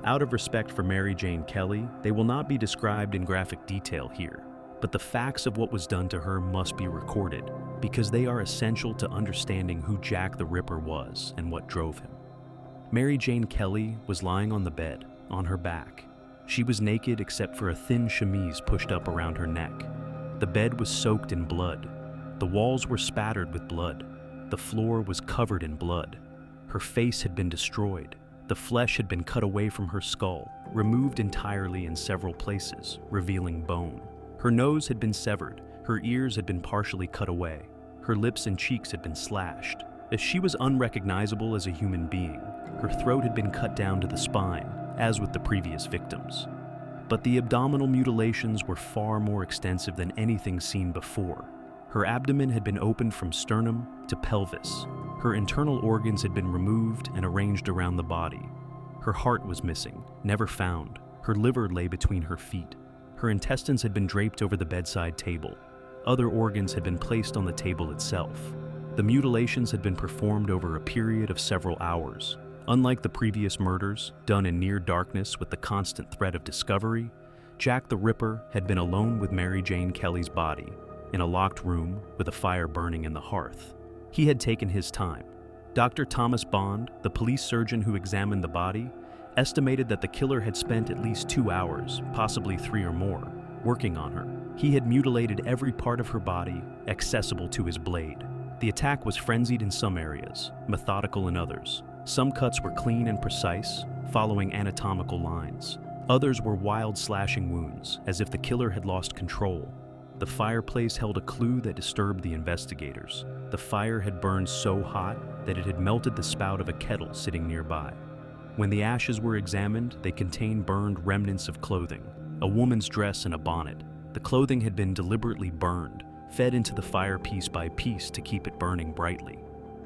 Out of respect for Mary Jane Kelly, they will not be described in graphic detail here, but the facts of what was done to her must be recorded, because they are essential to understanding who Jack the Ripper was and what drove him. Mary Jane Kelly was lying on the bed, on her back. She was naked except for a thin chemise pushed up around her neck. The bed was soaked in blood. The walls were spattered with blood. The floor was covered in blood. Her face had been destroyed. The flesh had been cut away from her skull, removed entirely in several places, revealing bone. Her nose had been severed. Her ears had been partially cut away. Her lips and cheeks had been slashed. As she was unrecognizable as a human being, her throat had been cut down to the spine, as with the previous victims. But the abdominal mutilations were far more extensive than anything seen before. Her abdomen had been opened from sternum to pelvis. Her internal organs had been removed and arranged around the body. Her heart was missing, never found. Her liver lay between her feet. Her intestines had been draped over the bedside table. Other organs had been placed on the table itself. The mutilations had been performed over a period of several hours. Unlike the previous murders, done in near darkness with the constant threat of discovery, Jack the Ripper had been alone with Mary Jane Kelly's body, in a locked room with a fire burning in the hearth. He had taken his time. Dr. Thomas Bond, the police surgeon who examined the body, estimated that the killer had spent at least 2 hours, possibly 3 or more, working on her. He had mutilated every part of her body accessible to his blade. The attack was frenzied in some areas, methodical in others. Some cuts were clean and precise, following anatomical lines. Others were wild slashing wounds, as if the killer had lost control. The fireplace held a clue that disturbed the investigators. The fire had burned so hot that it had melted the spout of a kettle sitting nearby. When the ashes were examined, they contained burned remnants of clothing, a woman's dress and a bonnet. The clothing had been deliberately burned, fed into the fire piece by piece to keep it burning brightly.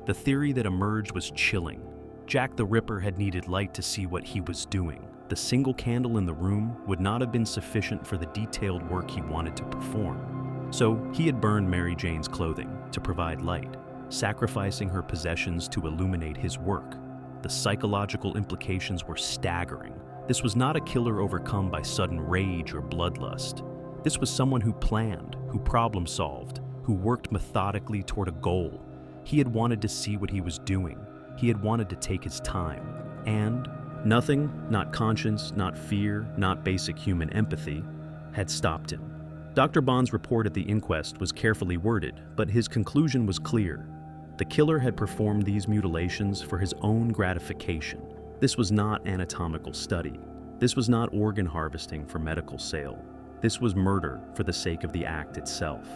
The theory that emerged was chilling. Jack the Ripper had needed light to see what he was doing. The single candle in the room would not have been sufficient for the detailed work he wanted to perform. So he had burned Mary Jane's clothing to provide light, sacrificing her possessions to illuminate his work. The psychological implications were staggering. This was not a killer overcome by sudden rage or bloodlust. This was someone who planned, who problem-solved, who worked methodically toward a goal. He had wanted to see what he was doing. He had wanted to take his time. And nothing, not conscience, not fear, not basic human empathy, had stopped him. Dr. Bond's report at the inquest was carefully worded, but his conclusion was clear. The killer had performed these mutilations for his own gratification. This was not anatomical study. This was not organ harvesting for medical sale. This was murder for the sake of the act itself.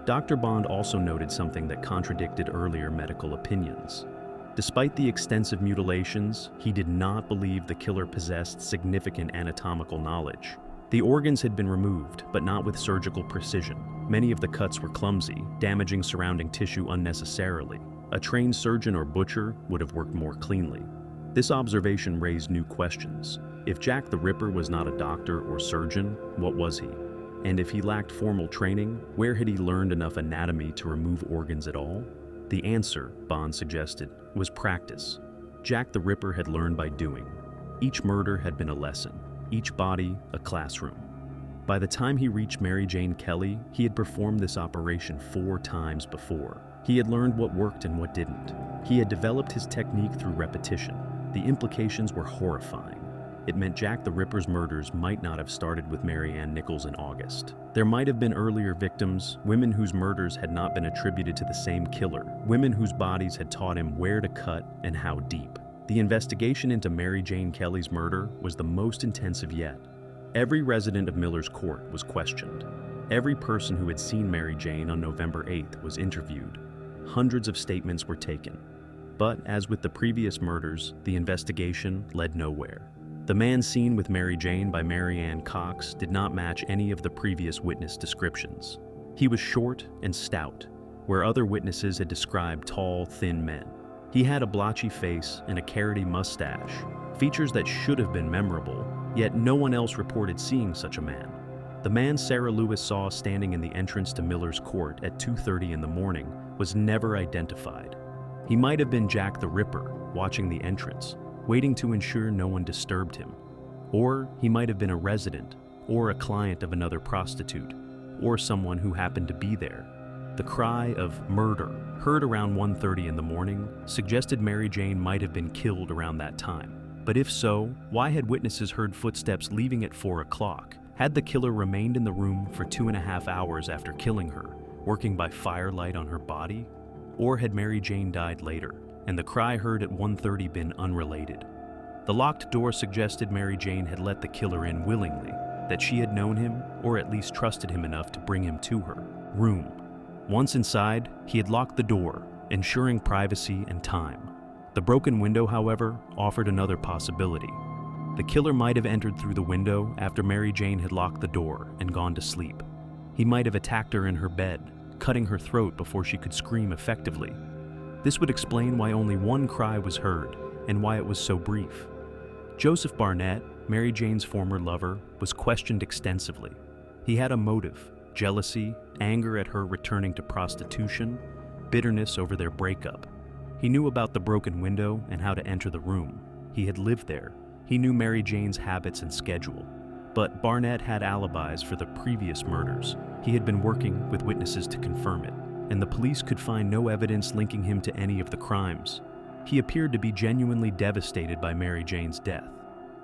Dr. Bond also noted something that contradicted earlier medical opinions. Despite the extensive mutilations, he did not believe the killer possessed significant anatomical knowledge. The organs had been removed, but not with surgical precision. Many of the cuts were clumsy, damaging surrounding tissue unnecessarily. A trained surgeon or butcher would have worked more cleanly. This observation raised new questions. If Jack the Ripper was not a doctor or surgeon, what was he? And if he lacked formal training, where had he learned enough anatomy to remove organs at all? The answer, Bond suggested, was practice. Jack the Ripper had learned by doing. Each murder had been a lesson, each body a classroom. By the time he reached Mary Jane Kelly, he had performed this operation 4 times before. He had learned what worked and what didn't. He had developed his technique through repetition. The implications were horrifying. It meant Jack the Ripper's murders might not have started with Mary Ann Nichols in August. There might have been earlier victims, women whose murders had not been attributed to the same killer, women whose bodies had taught him where to cut and how deep. The investigation into Mary Jane Kelly's murder was the most intensive yet. Every resident of Miller's Court was questioned. Every person who had seen Mary Jane on November 8th was interviewed. Hundreds of statements were taken. But as with the previous murders, the investigation led nowhere. The man seen with Mary Jane by Mary Ann Cox did not match any of the previous witness descriptions. He was short and stout, where other witnesses had described tall, thin men. He had a blotchy face and a carroty mustache, features that should have been memorable, yet no one else reported seeing such a man. The man Sarah Lewis saw standing in the entrance to Miller's Court at 2:30 in the morning was never identified. He might have been Jack the Ripper, watching the entrance, waiting to ensure no one disturbed him. Or he might have been a resident, or a client of another prostitute, or someone who happened to be there. The cry of "murder," heard around 1:30 in the morning, suggested Mary Jane might have been killed around that time. But if so, why had witnesses heard footsteps leaving at 4 o'clock? Had the killer remained in the room for 2.5 hours after killing her, working by firelight on her body? Or had Mary Jane died later, and the cry heard at 1:30 been unrelated? The locked door suggested Mary Jane had let the killer in willingly, that she had known him, or at least trusted him enough to bring him to her room. Once inside, he had locked the door, ensuring privacy and time. The broken window, however, offered another possibility. The killer might have entered through the window after Mary Jane had locked the door and gone to sleep. He might have attacked her in her bed, cutting her throat before she could scream effectively. This would explain why only one cry was heard and why it was so brief. Joseph Barnett, Mary Jane's former lover, was questioned extensively. He had a motive: jealousy, anger at her returning to prostitution, bitterness over their breakup. He knew about the broken window and how to enter the room. He had lived there. He knew Mary Jane's habits and schedule. But Barnett had alibis for the previous murders. He had been working with witnesses to confirm it, and the police could find no evidence linking him to any of the crimes. He appeared to be genuinely devastated by Mary Jane's death.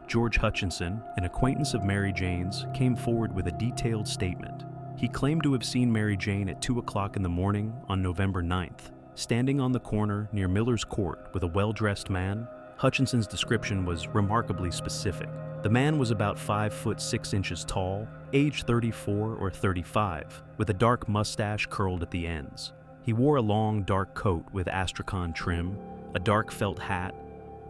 George Hutchinson, an acquaintance of Mary Jane's, came forward with a detailed statement. He claimed to have seen Mary Jane at 2 o'clock in the morning on November 9th, standing on the corner near Miller's Court with a well-dressed man. Hutchinson's description was remarkably specific. The man was about 5 foot 6 inches tall, age 34 or 35, with a dark mustache curled at the ends. He wore a long, dark coat with astrakhan trim, a dark felt hat,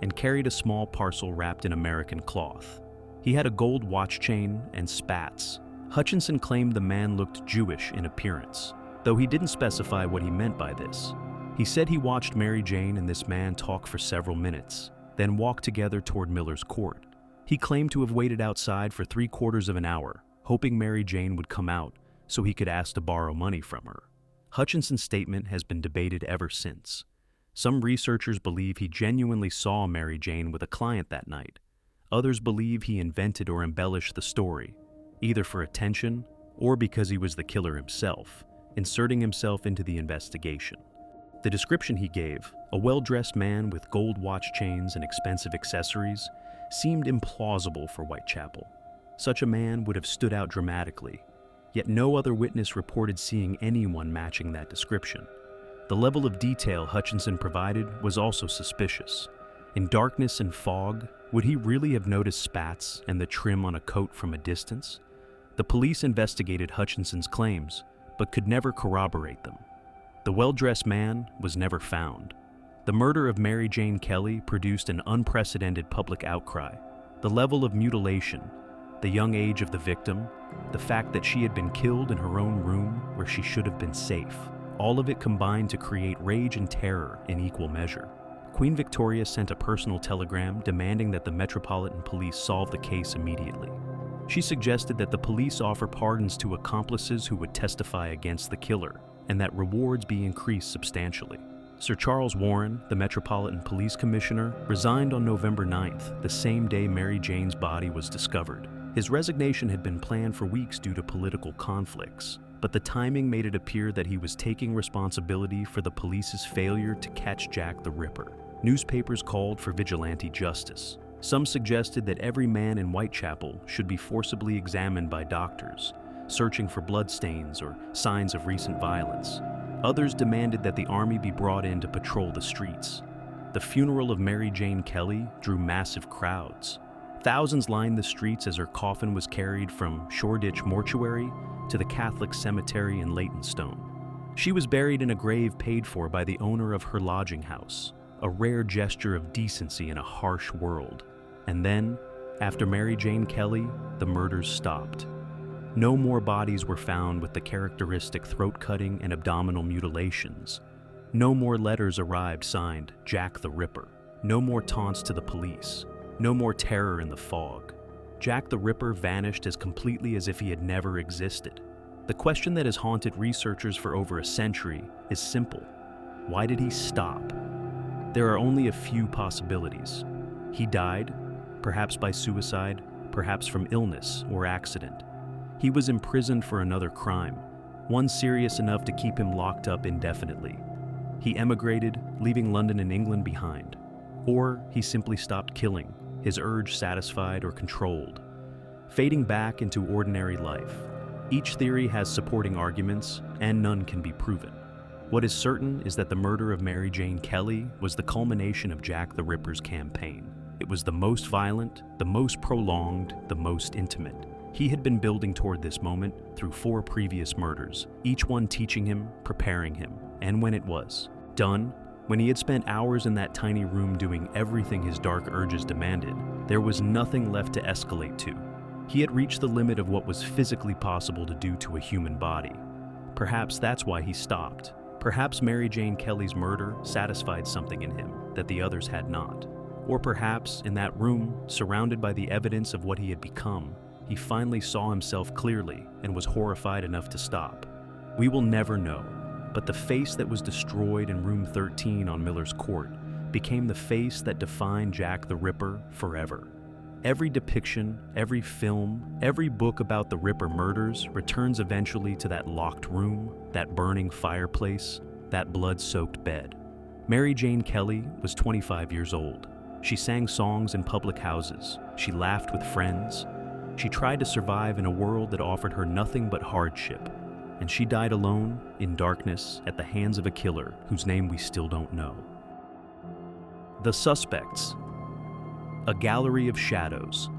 and carried a small parcel wrapped in American cloth. He had a gold watch chain and spats. Hutchinson claimed the man looked Jewish in appearance, though he didn't specify what he meant by this. He said he watched Mary Jane and this man talk for several minutes, then walked together toward Miller's Court. He claimed to have waited outside for 3/4 of an hour, hoping Mary Jane would come out so he could ask to borrow money from her. Hutchinson's statement has been debated ever since. Some researchers believe he genuinely saw Mary Jane with a client that night. Others believe he invented or embellished the story, either for attention or because he was the killer himself, inserting himself into the investigation. The description he gave, a well-dressed man with gold watch chains and expensive accessories, seemed implausible for Whitechapel. Such a man would have stood out dramatically, yet no other witness reported seeing anyone matching that description. The level of detail Hutchinson provided was also suspicious. In darkness and fog, would he really have noticed spats and the trim on a coat from a distance? The police investigated Hutchinson's claims, but could never corroborate them. The well-dressed man was never found. The murder of Mary Jane Kelly produced an unprecedented public outcry. The level of mutilation, the young age of the victim, the fact that she had been killed in her own room where she should have been safe, all of it combined to create rage and terror in equal measure. Queen Victoria sent a personal telegram demanding that the Metropolitan Police solve the case immediately. She suggested that the police offer pardons to accomplices who would testify against the killer, and that rewards be increased substantially. Sir Charles Warren, the Metropolitan Police Commissioner, resigned on November 9th, the same day Mary Jane's body was discovered. His resignation had been planned for weeks due to political conflicts, but the timing made it appear that he was taking responsibility for the police's failure to catch Jack the Ripper. Newspapers called for vigilante justice. Some suggested that every man in Whitechapel should be forcibly examined by doctors, searching for bloodstains or signs of recent violence. Others demanded that the army be brought in to patrol the streets. The funeral of Mary Jane Kelly drew massive crowds. Thousands lined the streets as her coffin was carried from Shoreditch Mortuary to the Catholic Cemetery in Leytonstone. She was buried in a grave paid for by the owner of her lodging house, a rare gesture of decency in a harsh world. And then, after Mary Jane Kelly, the murders stopped. No more bodies were found with the characteristic throat-cutting and abdominal mutilations. No more letters arrived signed Jack the Ripper. No more taunts to the police. No more terror in the fog. Jack the Ripper vanished as completely as if he had never existed. The question that has haunted researchers for over a century is simple. Why did he stop? There are only a few possibilities. He died, perhaps by suicide, perhaps from illness or accident. He was imprisoned for another crime, one serious enough to keep him locked up indefinitely. He emigrated, leaving London and England behind. Or he simply stopped killing, his urge satisfied or controlled, fading back into ordinary life. Each theory has supporting arguments, and none can be proven. What is certain is that the murder of Mary Jane Kelly was the culmination of Jack the Ripper's campaign. It was the most violent, the most prolonged, the most intimate. He had been building toward this moment through 4 previous murders, each one teaching him, preparing him. And when it was done, when he had spent hours in that tiny room doing everything his dark urges demanded, there was nothing left to escalate to. He had reached the limit of what was physically possible to do to a human body. Perhaps that's why he stopped. Perhaps Mary Jane Kelly's murder satisfied something in him that the others had not. Or perhaps, in that room, surrounded by the evidence of what he had become, he finally saw himself clearly and was horrified enough to stop. We will never know, but the face that was destroyed in room 13 on Miller's Court became the face that defined Jack the Ripper forever. Every depiction, every film, every book about the Ripper murders returns eventually to that locked room, that burning fireplace, that blood-soaked bed. Mary Jane Kelly was 25 years old. She sang songs in public houses. She laughed with friends. She tried to survive in a world that offered her nothing but hardship. And she died alone, in darkness, at the hands of a killer whose name we still don't know. The Suspects. A gallery of shadows.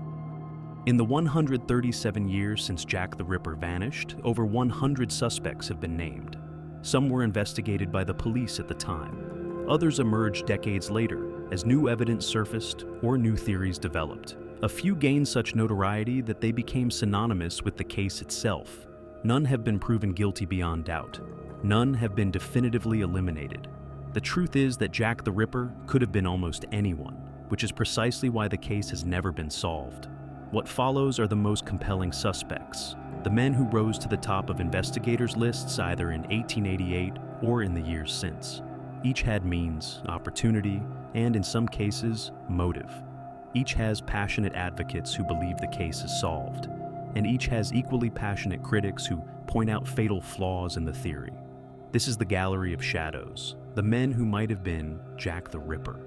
In the 137 years since Jack the Ripper vanished, over 100 suspects have been named. Some were investigated by the police at the time. Others emerged decades later as new evidence surfaced or new theories developed. A few gained such notoriety that they became synonymous with the case itself. None have been proven guilty beyond doubt. None have been definitively eliminated. The truth is that Jack the Ripper could have been almost anyone, which is precisely why the case has never been solved. What follows are the most compelling suspects, the men who rose to the top of investigators' lists either in 1888 or in the years since. Each had means, opportunity, and in some cases, motive. Each has passionate advocates who believe the case is solved, and each has equally passionate critics who point out fatal flaws in the theory. This is the gallery of shadows, the men who might have been Jack the Ripper.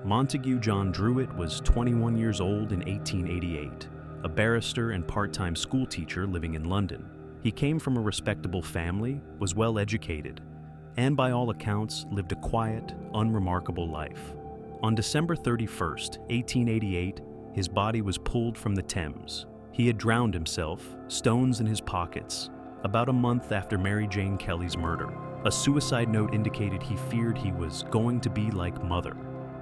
Montague John Druitt was 21 years old in 1888, a barrister and part-time schoolteacher living in London. He came from a respectable family, was well educated, and by all accounts lived a quiet, unremarkable life. On December 31st, 1888, his body was pulled from the Thames. He had drowned himself, stones in his pockets, about a month after Mary Jane Kelly's murder. A suicide note indicated he feared he was going to be like Mother.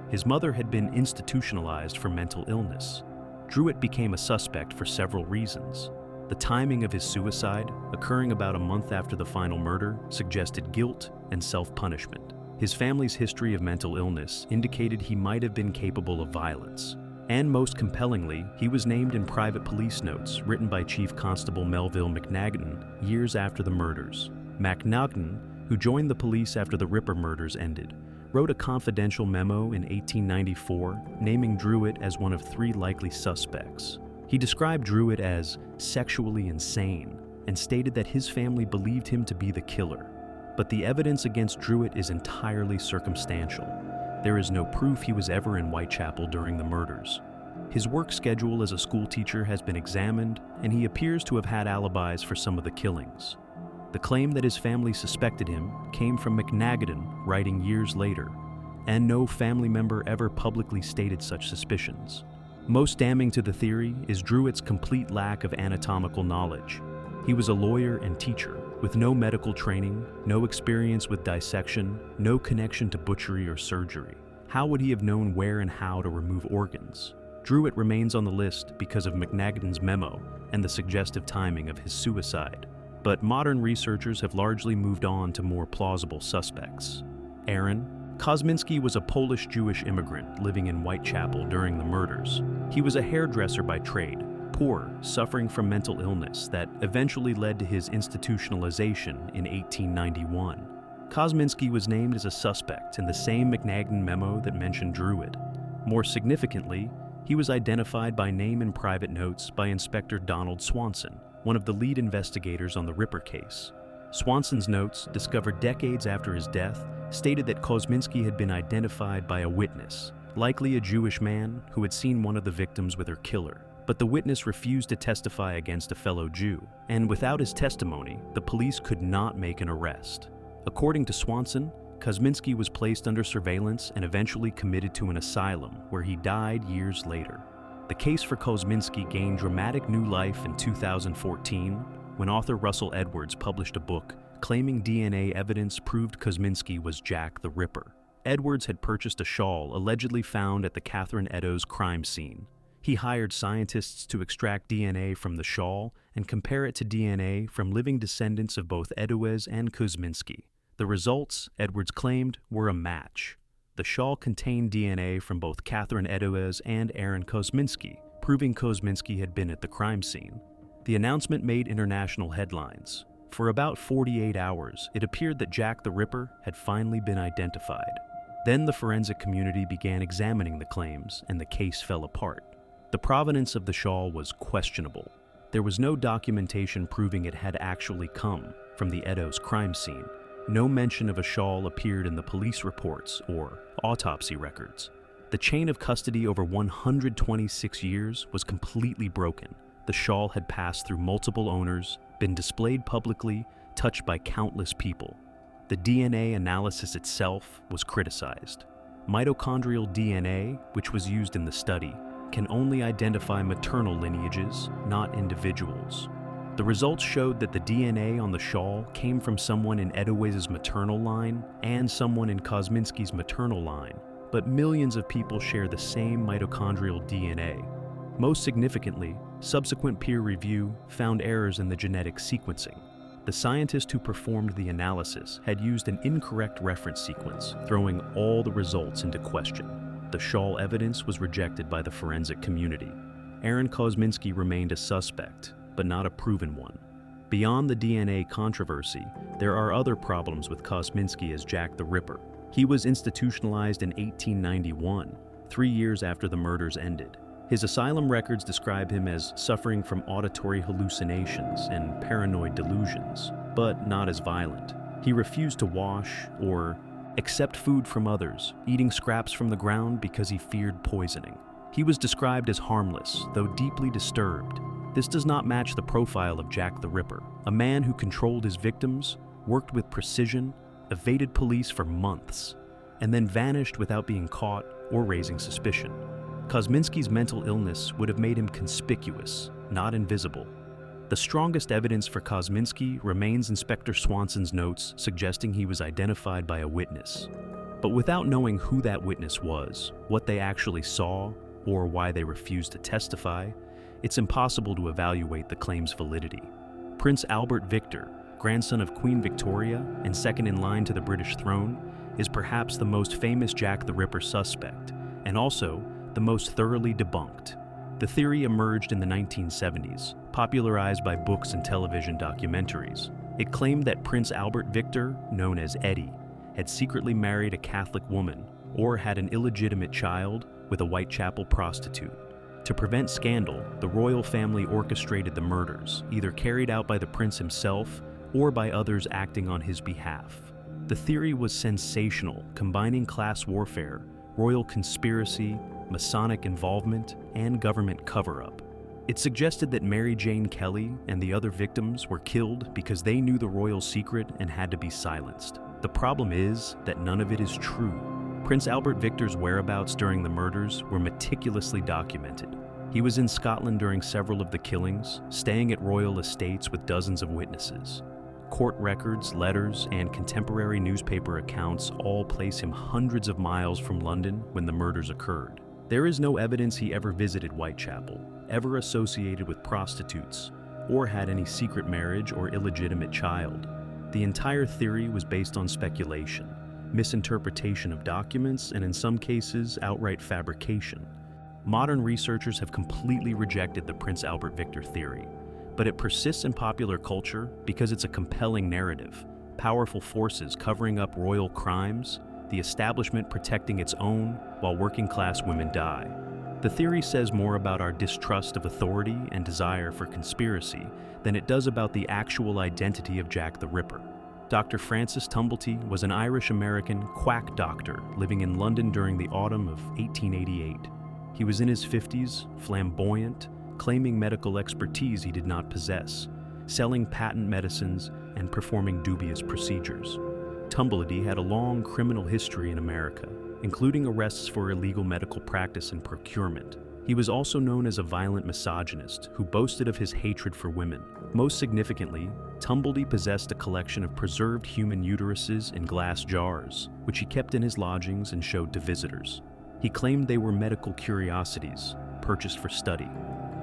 His mother had been institutionalized for mental illness. Druitt became a suspect for several reasons. The timing of his suicide, occurring about a month after the final murder, suggested guilt and self-punishment. His family's history of mental illness indicated he might have been capable of violence. And most compellingly, he was named in private police notes written by Chief Constable Melville McNagden years after the murders. McNagden, who joined the police after the Ripper murders ended, wrote a confidential memo in 1894 naming Druitt as one of 3 likely suspects. He described Druitt as sexually insane and stated that his family believed him to be the killer. But the evidence against Druitt is entirely circumstantial. There is no proof he was ever in Whitechapel during the murders. His work schedule as a schoolteacher has been examined, and he appears to have had alibis for some of the killings. The claim that his family suspected him came from McNagden writing years later, and no family member ever publicly stated such suspicions. Most damning to the theory is Druitt's complete lack of anatomical knowledge. He was a lawyer and teacher, with no medical training, no experience with dissection, no connection to butchery or surgery. How would he have known where and how to remove organs? Druitt remains on the list because of McNagden's memo and the suggestive timing of his suicide. But modern researchers have largely moved on to more plausible suspects. Aaron Kosminski was a Polish-Jewish immigrant living in Whitechapel during the murders. He was a hairdresser by trade, poor, suffering from mental illness that eventually led to his institutionalization in 1891. Kosminski was named as a suspect in the same McNagnon memo that mentioned Druid. More significantly, he was identified by name in private notes by Inspector Donald Swanson, one of the lead investigators on the Ripper case. Swanson's notes, discovered decades after his death, stated that Kosminski had been identified by a witness, likely a Jewish man who had seen one of the victims with her killer. But the witness refused to testify against a fellow Jew, and without his testimony, the police could not make an arrest. According to Swanson, Kosminski was placed under surveillance and eventually committed to an asylum where he died years later. The case for Kosminski gained dramatic new life in 2014 when author Russell Edwards published a book claiming DNA evidence proved Kosminski was Jack the Ripper. Edwards had purchased a shawl allegedly found at the Catherine Eddowes crime scene. He hired scientists to extract DNA from the shawl and compare it to DNA from living descendants of both Eddowes and Kosminski. The results, Edwards claimed, were a match. The shawl contained DNA from both Catherine Eddowes and Aaron Kosminski, proving Kosminski had been at the crime scene. The announcement made international headlines. For about 48 hours, it appeared that Jack the Ripper had finally been identified. Then the forensic community began examining the claims, and the case fell apart. The provenance of the shawl was questionable. There was no documentation proving it had actually come from the Eddowes crime scene. No mention of a shawl appeared in the police reports or autopsy records. The chain of custody over 126 years was completely broken. The shawl had passed through multiple owners, been displayed publicly, touched by countless people. The DNA analysis itself was criticized. Mitochondrial DNA, which was used in the study, can only identify maternal lineages, not individuals. The results showed that the DNA on the shawl came from someone in Eddowes' maternal line and someone in Kosminski's maternal line, but millions of people share the same mitochondrial DNA. Most significantly, subsequent peer review found errors in the genetic sequencing. The scientist who performed the analysis had used an incorrect reference sequence, throwing all the results into question. The shawl evidence was rejected by the forensic community. Aaron Kosminski remained a suspect, but not a proven one. Beyond the DNA controversy, there are other problems with Kosminski as Jack the Ripper. He was institutionalized in 1891, 3 years after the murders ended. His asylum records describe him as suffering from auditory hallucinations and paranoid delusions, but not as violent. He refused to wash or accept food from others, eating scraps from the ground because he feared poisoning. He was described as harmless, though deeply disturbed. This does not match the profile of Jack the Ripper, a man who controlled his victims, worked with precision, evaded police for months, and then vanished without being caught or raising suspicion. Kosminski's mental illness would have made him conspicuous, not invisible. The strongest evidence for Kosminski remains Inspector Swanson's notes suggesting he was identified by a witness. But without knowing who that witness was, what they actually saw, or why they refused to testify, it's impossible to evaluate the claim's validity. Prince Albert Victor, grandson of Queen Victoria and second in line to the British throne, is perhaps the most famous Jack the Ripper suspect, and also the most thoroughly debunked. The theory emerged in the 1970s, popularized by books and television documentaries. It claimed that Prince Albert Victor, known as Eddie, had secretly married a Catholic woman or had an illegitimate child with a Whitechapel prostitute. To prevent scandal, the royal family orchestrated the murders, either carried out by the prince himself or by others acting on his behalf. The theory was sensational, combining class warfare, royal conspiracy, Masonic involvement, and government cover-up. It suggested that Mary Jane Kelly and the other victims were killed because they knew the royal secret and had to be silenced. The problem is that none of it is true. Prince Albert Victor's whereabouts during the murders were meticulously documented. He was in Scotland during several of the killings, staying at royal estates with dozens of witnesses. Court records, letters, and contemporary newspaper accounts all place him hundreds of miles from London when the murders occurred. There is no evidence he ever visited Whitechapel, ever associated with prostitutes, or had any secret marriage or illegitimate child. The entire theory was based on speculation, misinterpretation of documents, and in some cases, outright fabrication. Modern researchers have completely rejected the Prince Albert Victor theory, but it persists in popular culture because it's a compelling narrative, powerful forces covering up royal crimes, the establishment protecting its own while working-class women die. The theory says more about our distrust of authority and desire for conspiracy than it does about the actual identity of Jack the Ripper. Dr. Francis Tumblety was an Irish-American quack doctor living in London during the autumn of 1888. He was in his 50s, flamboyant, claiming medical expertise he did not possess, selling patent medicines, and performing dubious procedures. Tumblety had a long criminal history in America, including arrests for illegal medical practice and procurement. He was also known as a violent misogynist who boasted of his hatred for women. Most significantly, Tumblety possessed a collection of preserved human uteruses in glass jars, which he kept in his lodgings and showed to visitors. He claimed they were medical curiosities, purchased for study.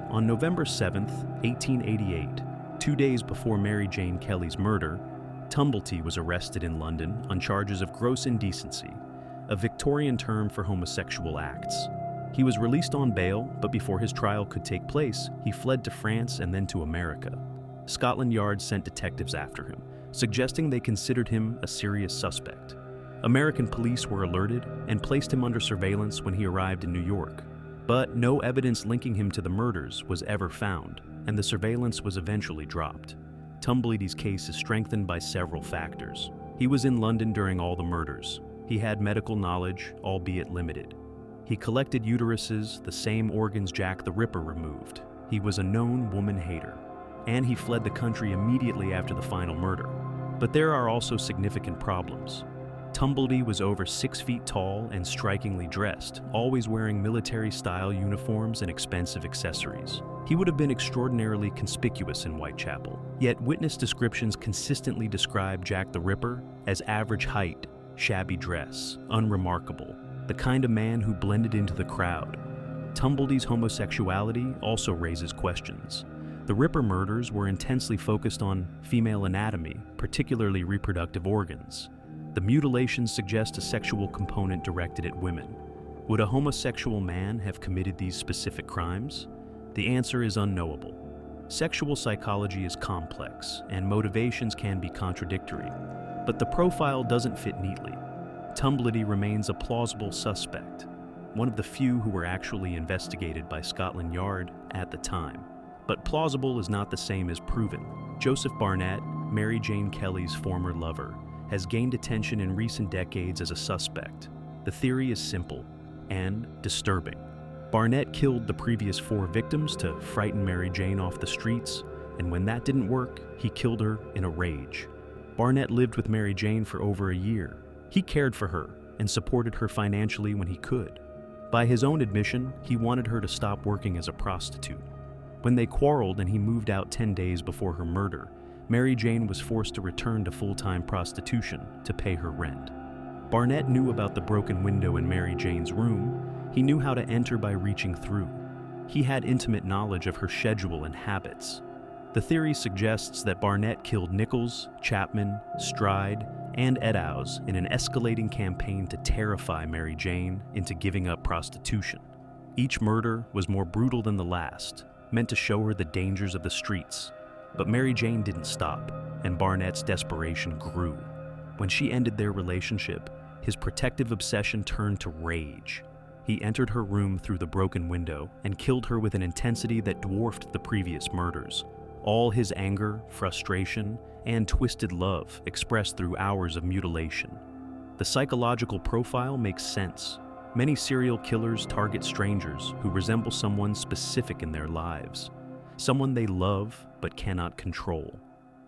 On November 7, 1888, 2 days before Mary Jane Kelly's murder, Tumblety was arrested in London on charges of gross indecency, a Victorian term for homosexual acts. He was released on bail, but before his trial could take place, he fled to France and then to America. Scotland Yard sent detectives after him, suggesting they considered him a serious suspect. American police were alerted and placed him under surveillance when he arrived in New York. But no evidence linking him to the murders was ever found, and the surveillance was eventually dropped. Tumblety's case is strengthened by several factors. He was in London during all the murders. He had medical knowledge, albeit limited. He collected uteruses, the same organs Jack the Ripper removed. He was a known woman hater. And he fled the country immediately after the final murder. But there are also significant problems. Tumblety was over 6 feet tall and strikingly dressed, always wearing military-style uniforms and expensive accessories. He would have been extraordinarily conspicuous in Whitechapel, yet witness descriptions consistently describe Jack the Ripper as average height, shabby dress, unremarkable, the kind of man who blended into the crowd. Tumblety's homosexuality also raises questions. The Ripper murders were intensely focused on female anatomy, particularly reproductive organs. The mutilations suggest a sexual component directed at women. Would a homosexual man have committed these specific crimes? The answer is unknowable. Sexual psychology is complex, and motivations can be contradictory, but the profile doesn't fit neatly. Tumblety remains a plausible suspect, one of the few who were actually investigated by Scotland Yard at the time. But plausible is not the same as proven. Joseph Barnett, Mary Jane Kelly's former lover, has gained attention in recent decades as a suspect. The theory is simple and disturbing. Barnett killed the previous 4 victims to frighten Mary Jane off the streets, and when that didn't work, he killed her in a rage. Barnett lived with Mary Jane for over a year. He cared for her and supported her financially when he could. By his own admission, he wanted her to stop working as a prostitute. When they quarreled and he moved out 10 days before her murder, Mary Jane was forced to return to full-time prostitution to pay her rent. Barnett knew about the broken window in Mary Jane's room. He knew how to enter by reaching through. He had intimate knowledge of her schedule and habits. The theory suggests that Barnett killed Nichols, Chapman, Stride, and Eddowes in an escalating campaign to terrify Mary Jane into giving up prostitution. Each murder was more brutal than the last, meant to show her the dangers of the streets. But Mary Jane didn't stop, and Barnett's desperation grew. When she ended their relationship, his protective obsession turned to rage. He entered her room through the broken window and killed her with an intensity that dwarfed the previous murders. All his anger, frustration, and twisted love expressed through hours of mutilation. The psychological profile makes sense. Many serial killers target strangers who resemble someone specific in their lives, someone they love but cannot control.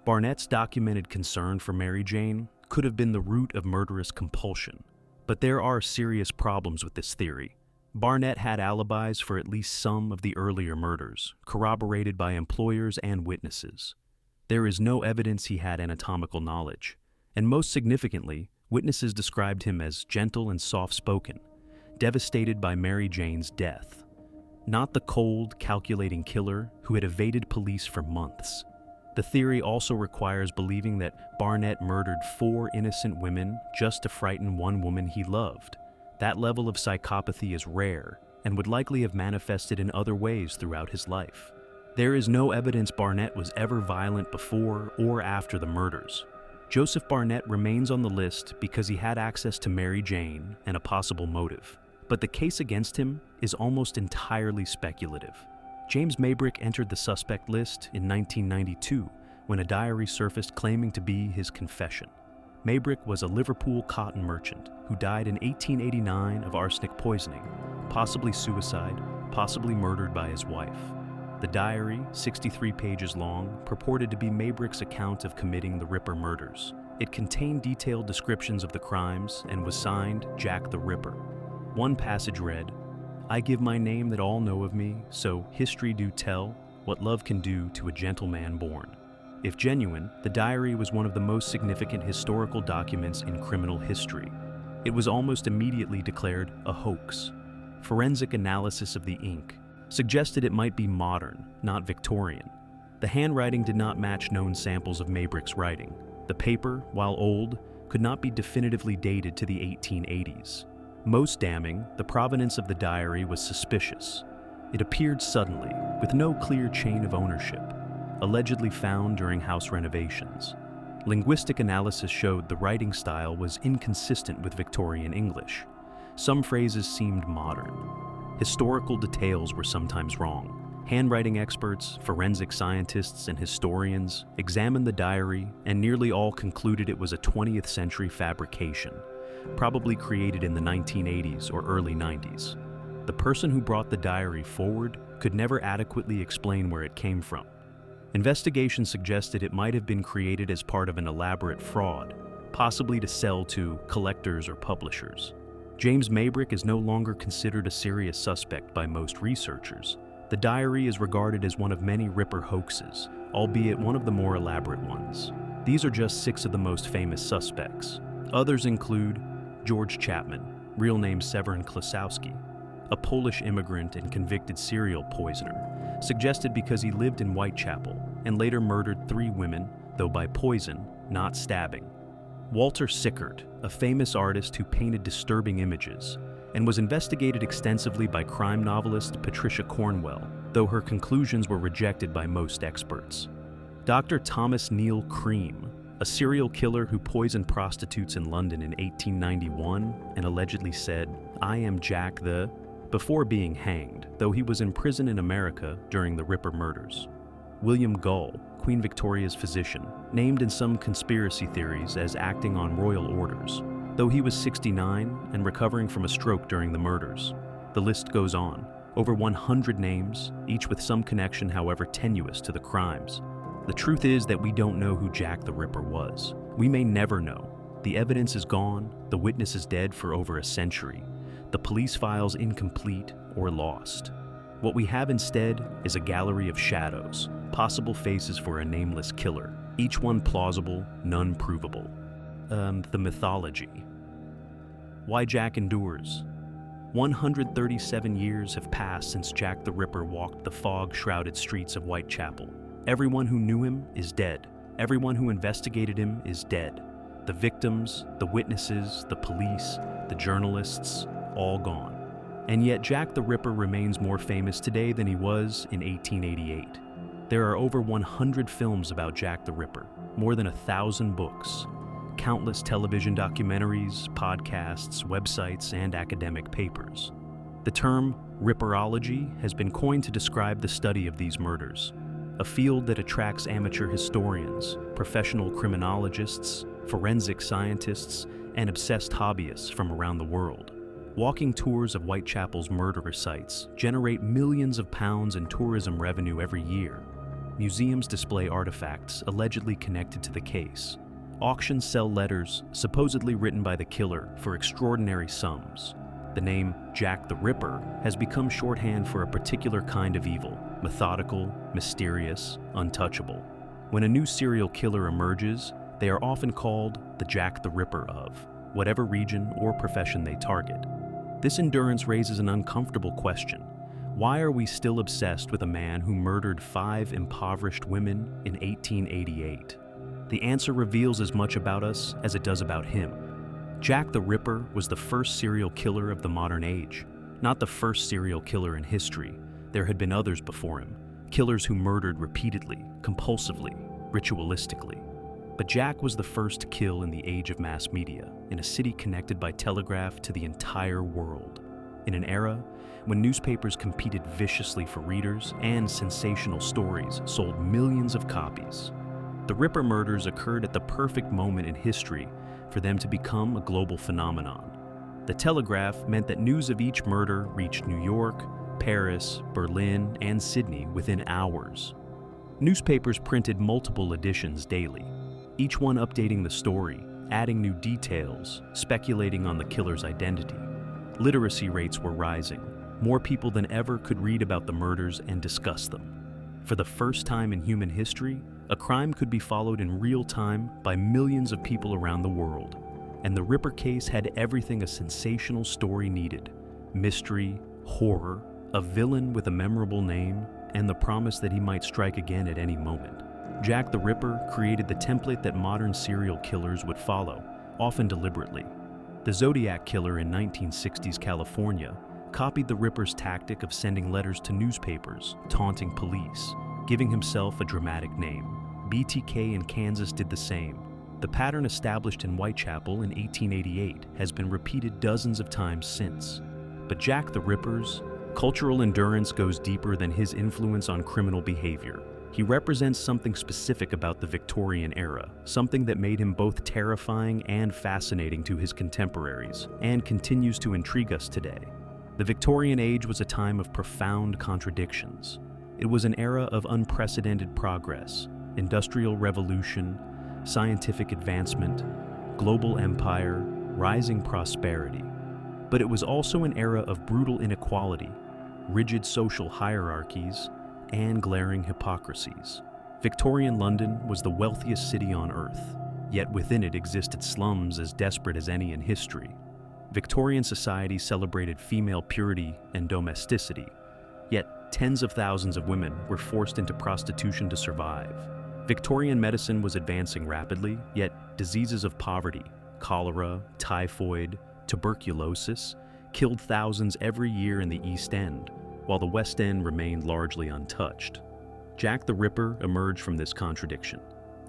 Barnett's documented concern for Mary Jane could have been the root of murderous compulsion. But there are serious problems with this theory. Barnett had alibis for at least some of the earlier murders, corroborated by employers and witnesses. There is no evidence he had anatomical knowledge, and most significantly, witnesses described him as gentle and soft-spoken, devastated by Mary Jane's death. Not the cold, calculating killer who had evaded police for months. The theory also requires believing that Barnett murdered 4 innocent women just to frighten one woman he loved. That level of psychopathy is rare, and would likely have manifested in other ways throughout his life. There is no evidence Barnett was ever violent before or after the murders. Joseph Barnett remains on the list because he had access to Mary Jane and a possible motive. But the case against him is almost entirely speculative. James Maybrick entered the suspect list in 1992 when a diary surfaced claiming to be his confession. Maybrick was a Liverpool cotton merchant who died in 1889 of arsenic poisoning, possibly suicide, possibly murdered by his wife. The diary, 63 pages long, purported to be Maybrick's account of committing the Ripper murders. It contained detailed descriptions of the crimes and was signed Jack the Ripper. One passage read, "I give my name that all know of me, so history do tell what love can do to a gentleman born." If genuine, the diary was one of the most significant historical documents in criminal history. It was almost immediately declared a hoax. Forensic analysis of the ink suggested it might be modern, not Victorian. The handwriting did not match known samples of Maybrick's writing. The paper, while old, could not be definitively dated to the 1880s. Most damning, the provenance of the diary was suspicious. It appeared suddenly, with no clear chain of ownership, allegedly found during house renovations. Linguistic analysis showed the writing style was inconsistent with Victorian English. Some phrases seemed modern. Historical details were sometimes wrong. Handwriting experts, forensic scientists, and historians examined the diary, and nearly all concluded it was a 20th century fabrication, probably created in the 1980s or early 90s. The person who brought the diary forward could never adequately explain where it came from. Investigations suggested it might have been created as part of an elaborate fraud, possibly to sell to collectors or publishers. James Maybrick is no longer considered a serious suspect by most researchers. The diary is regarded as one of many Ripper hoaxes, albeit one of the more elaborate ones. These are just 6 of the most famous suspects. Others include George Chapman, real name Severin Klosowski, a Polish immigrant and convicted serial poisoner, suggested because he lived in Whitechapel and later murdered 3 women, though by poison, not stabbing. Walter Sickert, a famous artist who painted disturbing images, and was investigated extensively by crime novelist Patricia Cornwell, though her conclusions were rejected by most experts. Dr. Thomas Neil Cream, a serial killer who poisoned prostitutes in London in 1891 and allegedly said, "I am Jack the," before being hanged, though he was in prison in America during the Ripper murders. William Gull, Queen Victoria's physician, named in some conspiracy theories as acting on royal orders, though he was 69 and recovering from a stroke during the murders. The list goes on. Over 100 names, each with some connection however tenuous to the crimes. The truth is that we don't know who Jack the Ripper was. We may never know. The evidence is gone, the witness is dead for over a century, the police files incomplete or lost. What we have instead is a gallery of shadows, possible faces for a nameless killer, each one plausible, none provable. The mythology. Why Jack endures. 137 years have passed since Jack the Ripper walked the fog-shrouded streets of Whitechapel. Everyone who knew him is dead. Everyone who investigated him is dead. The victims, the witnesses, the police, the journalists, all gone. And yet Jack the Ripper remains more famous today than he was in 1888. There are over 100 films about Jack the Ripper, more than 1,000 books, countless television documentaries, podcasts, websites, and academic papers. The term Ripperology has been coined to describe the study of these murders, a field that attracts amateur historians, professional criminologists, forensic scientists, and obsessed hobbyists from around the world. Walking tours of Whitechapel's murderer sites generate millions of pounds in tourism revenue every year. Museums display artifacts allegedly connected to the case. Auctions sell letters supposedly written by the killer for extraordinary sums. The name Jack the Ripper has become shorthand for a particular kind of evil, methodical, mysterious, untouchable. When a new serial killer emerges, they are often called the Jack the Ripper of whatever region or profession they target. This endurance raises an uncomfortable question. Why are we still obsessed with a man who murdered 5 impoverished women in 1888? The answer reveals as much about us as it does about him. Jack the Ripper was the first serial killer of the modern age. Not the first serial killer in history. There had been others before him, killers who murdered repeatedly, compulsively, ritualistically. But Jack was the first to kill in the age of mass media, in a city connected by telegraph to the entire world. In an era when newspapers competed viciously for readers and sensational stories sold millions of copies. The Ripper murders occurred at the perfect moment in history for them to become a global phenomenon. The telegraph meant that news of each murder reached New York, Paris, Berlin, and Sydney within hours. Newspapers printed multiple editions daily, each one updating the story, adding new details, speculating on the killer's identity. Literacy rates were rising. More people than ever could read about the murders and discuss them. For the first time in human history, a crime could be followed in real time by millions of people around the world. And the Ripper case had everything a sensational story needed: mystery, horror, a villain with a memorable name, and the promise that he might strike again at any moment. Jack the Ripper created the template that modern serial killers would follow, often deliberately. The Zodiac Killer in 1960s California copied the Ripper's tactic of sending letters to newspapers, taunting police, giving himself a dramatic name. BTK in Kansas did the same. The pattern established in Whitechapel in 1888 has been repeated dozens of times since. But Jack the Ripper's cultural endurance goes deeper than his influence on criminal behavior. He represents something specific about the Victorian era, something that made him both terrifying and fascinating to his contemporaries, and continues to intrigue us today. The Victorian age was a time of profound contradictions. It was an era of unprecedented progress, industrial revolution, scientific advancement, global empire, rising prosperity. But it was also an era of brutal inequality, rigid social hierarchies, and glaring hypocrisies. Victorian London was the wealthiest city on earth, yet within it existed slums as desperate as any in history. Victorian society celebrated female purity and domesticity, yet tens of thousands of women were forced into prostitution to survive. Victorian medicine was advancing rapidly, yet diseases of poverty, cholera, typhoid, tuberculosis, killed thousands every year in the East End, while the West End remained largely untouched. Jack the Ripper emerged from this contradiction.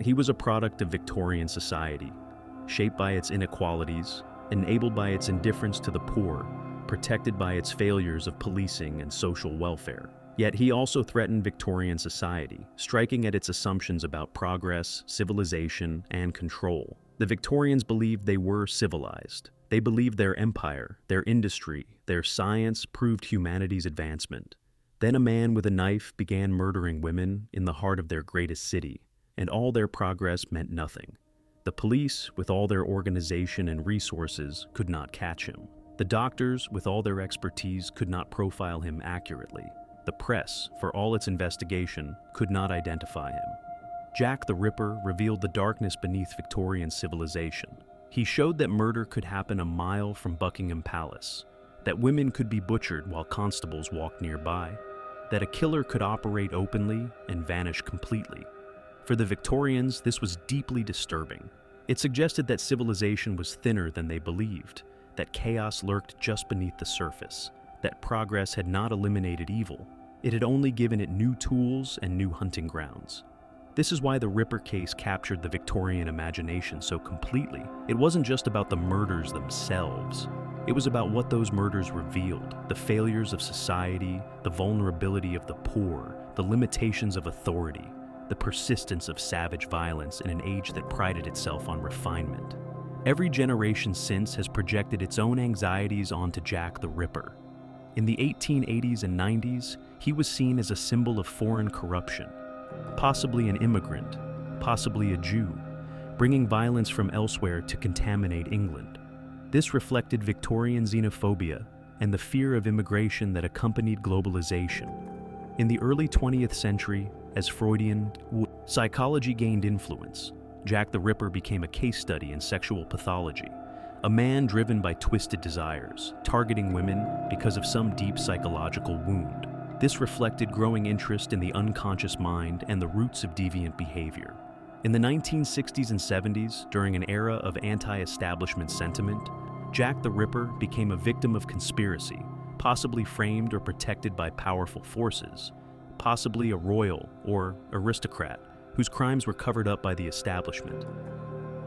He was a product of Victorian society, shaped by its inequalities, enabled by its indifference to the poor, protected by its failures of policing and social welfare. Yet he also threatened Victorian society, striking at its assumptions about progress, civilization, and control. The Victorians believed they were civilized. They believed their empire, their industry, their science proved humanity's advancement. Then a man with a knife began murdering women in the heart of their greatest city, and all their progress meant nothing. The police, with all their organization and resources, could not catch him. The doctors, with all their expertise, could not profile him accurately. The press, for all its investigation, could not identify him. Jack the Ripper revealed the darkness beneath Victorian civilization. He showed that murder could happen a mile from Buckingham Palace, that women could be butchered while constables walked nearby, that a killer could operate openly and vanish completely. For the Victorians, this was deeply disturbing. It suggested that civilization was thinner than they believed, that chaos lurked just beneath the surface, that progress had not eliminated evil. It had only given it new tools and new hunting grounds. This is why the Ripper case captured the Victorian imagination so completely. It wasn't just about the murders themselves. It was about what those murders revealed, the failures of society, the vulnerability of the poor, the limitations of authority, the persistence of savage violence in an age that prided itself on refinement. Every generation since has projected its own anxieties onto Jack the Ripper. In the 1880s and 90s, he was seen as a symbol of foreign corruption, possibly an immigrant, possibly a Jew, bringing violence from elsewhere to contaminate England. This reflected Victorian xenophobia and the fear of immigration that accompanied globalization. In the early 20th century, as Freudian psychology gained influence, Jack the Ripper became a case study in sexual pathology, a man driven by twisted desires, targeting women because of some deep psychological wound. This reflected growing interest in the unconscious mind and the roots of deviant behavior. In the 1960s and 70s, during an era of anti-establishment sentiment, Jack the Ripper became a victim of conspiracy, possibly framed or protected by powerful forces, possibly a royal or aristocrat whose crimes were covered up by the establishment.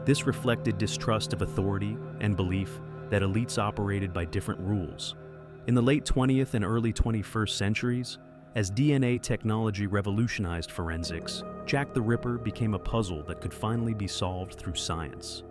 This reflected distrust of authority and belief that elites operated by different rules. In the late 20th and early 21st centuries, as DNA technology revolutionized forensics, Jack the Ripper became a puzzle that could finally be solved through science.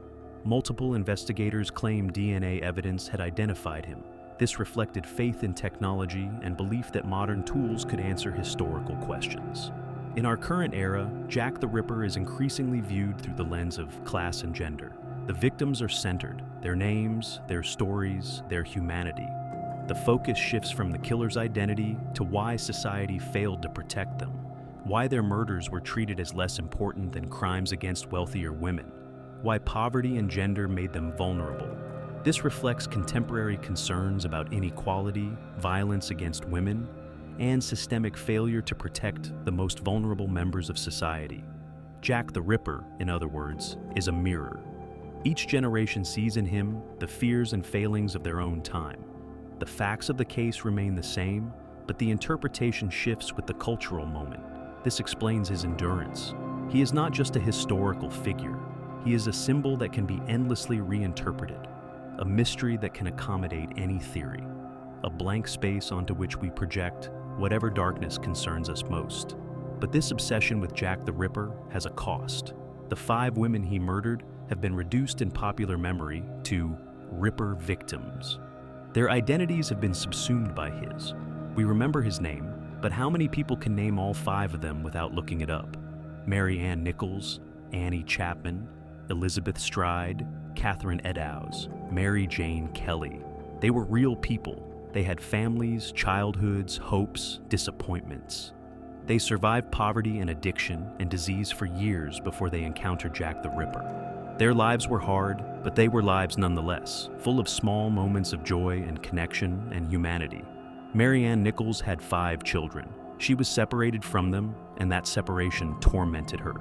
Multiple investigators claimed DNA evidence had identified him. This reflected faith in technology and belief that modern tools could answer historical questions. In our current era, Jack the Ripper is increasingly viewed through the lens of class and gender. The victims are centered, their names, their stories, their humanity. The focus shifts from the killer's identity to why society failed to protect them, why their murders were treated as less important than crimes against wealthier women, why poverty and gender made them vulnerable. This reflects contemporary concerns about inequality, violence against women, and systemic failure to protect the most vulnerable members of society. Jack the Ripper, in other words, is a mirror. Each generation sees in him the fears and failings of their own time. The facts of the case remain the same, but the interpretation shifts with the cultural moment. This explains his endurance. He is not just a historical figure. He is a symbol that can be endlessly reinterpreted, a mystery that can accommodate any theory, a blank space onto which we project whatever darkness concerns us most. But this obsession with Jack the Ripper has a cost. The 5 women he murdered have been reduced in popular memory to Ripper victims. Their identities have been subsumed by his. We remember his name, but how many people can name all 5 of them without looking it up? Mary Ann Nichols, Annie Chapman, Elizabeth Stride, Catherine Eddowes, Mary Jane Kelly. They were real people. They had families, childhoods, hopes, disappointments. They survived poverty and addiction and disease for years before they encountered Jack the Ripper. Their lives were hard, but they were lives nonetheless, full of small moments of joy and connection and humanity. Mary Ann Nichols had 5 children. She was separated from them, and that separation tormented her.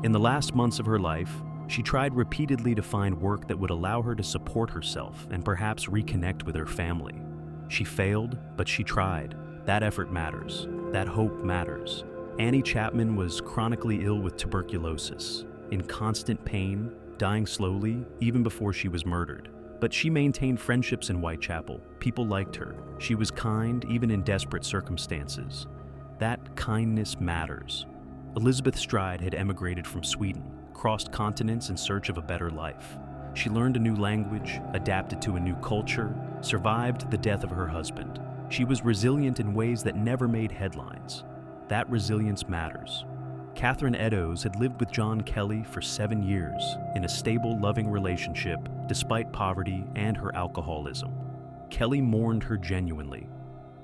In the last months of her life, she tried repeatedly to find work that would allow her to support herself and perhaps reconnect with her family. She failed, but she tried. That effort matters. That hope matters. Annie Chapman was chronically ill with tuberculosis, in constant pain, dying slowly even before she was murdered. But she maintained friendships in Whitechapel. People liked her. She was kind even in desperate circumstances. That kindness matters. Elizabeth Stride had emigrated from Sweden, crossed continents in search of a better life. She learned a new language, adapted to a new culture, survived the death of her husband. She was resilient in ways that never made headlines. That resilience matters. Catherine Eddowes had lived with John Kelly for 7 years in a stable, loving relationship despite poverty and her alcoholism. Kelly mourned her genuinely.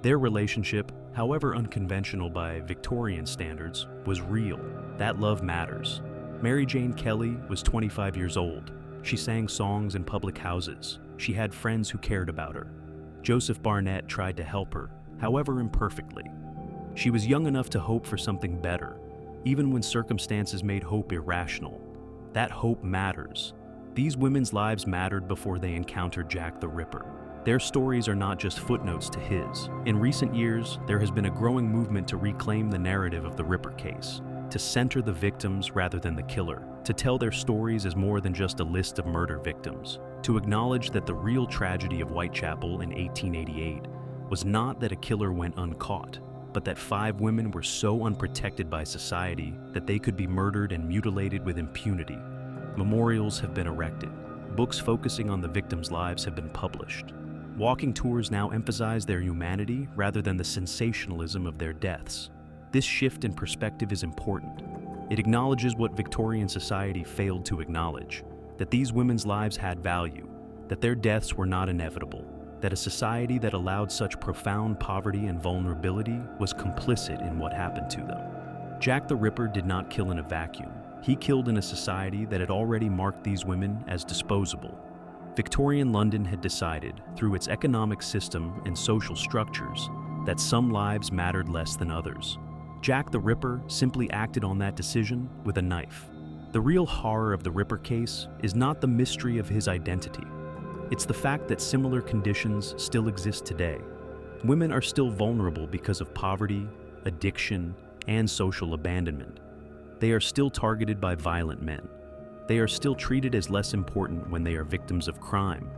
Their relationship, however unconventional by Victorian standards, was real. That love matters. Mary Jane Kelly was 25 years old. She sang songs in public houses. She had friends who cared about her. Joseph Barnett tried to help her, however imperfectly. She was young enough to hope for something better, even when circumstances made hope irrational. That hope matters. These women's lives mattered before they encountered Jack the Ripper. Their stories are not just footnotes to his. In recent years, there has been a growing movement to reclaim the narrative of the Ripper case, to center the victims rather than the killer, to tell their stories as more than just a list of murder victims, to acknowledge that the real tragedy of Whitechapel in 1888 was not that a killer went uncaught, but that 5 women were so unprotected by society that they could be murdered and mutilated with impunity. Memorials have been erected. Books focusing on the victims' lives have been published. Walking tours now emphasize their humanity rather than the sensationalism of their deaths. This shift in perspective is important. It acknowledges what Victorian society failed to acknowledge, that these women's lives had value, that their deaths were not inevitable, that a society that allowed such profound poverty and vulnerability was complicit in what happened to them. Jack the Ripper did not kill in a vacuum. He killed in a society that had already marked these women as disposable. Victorian London had decided, through its economic system and social structures, that some lives mattered less than others. Jack the Ripper simply acted on that decision with a knife. The real horror of the Ripper case is not the mystery of his identity. It's the fact that similar conditions still exist today. Women are still vulnerable because of poverty, addiction, and social abandonment. They are still targeted by violent men. They are still treated as less important when they are victims of crime.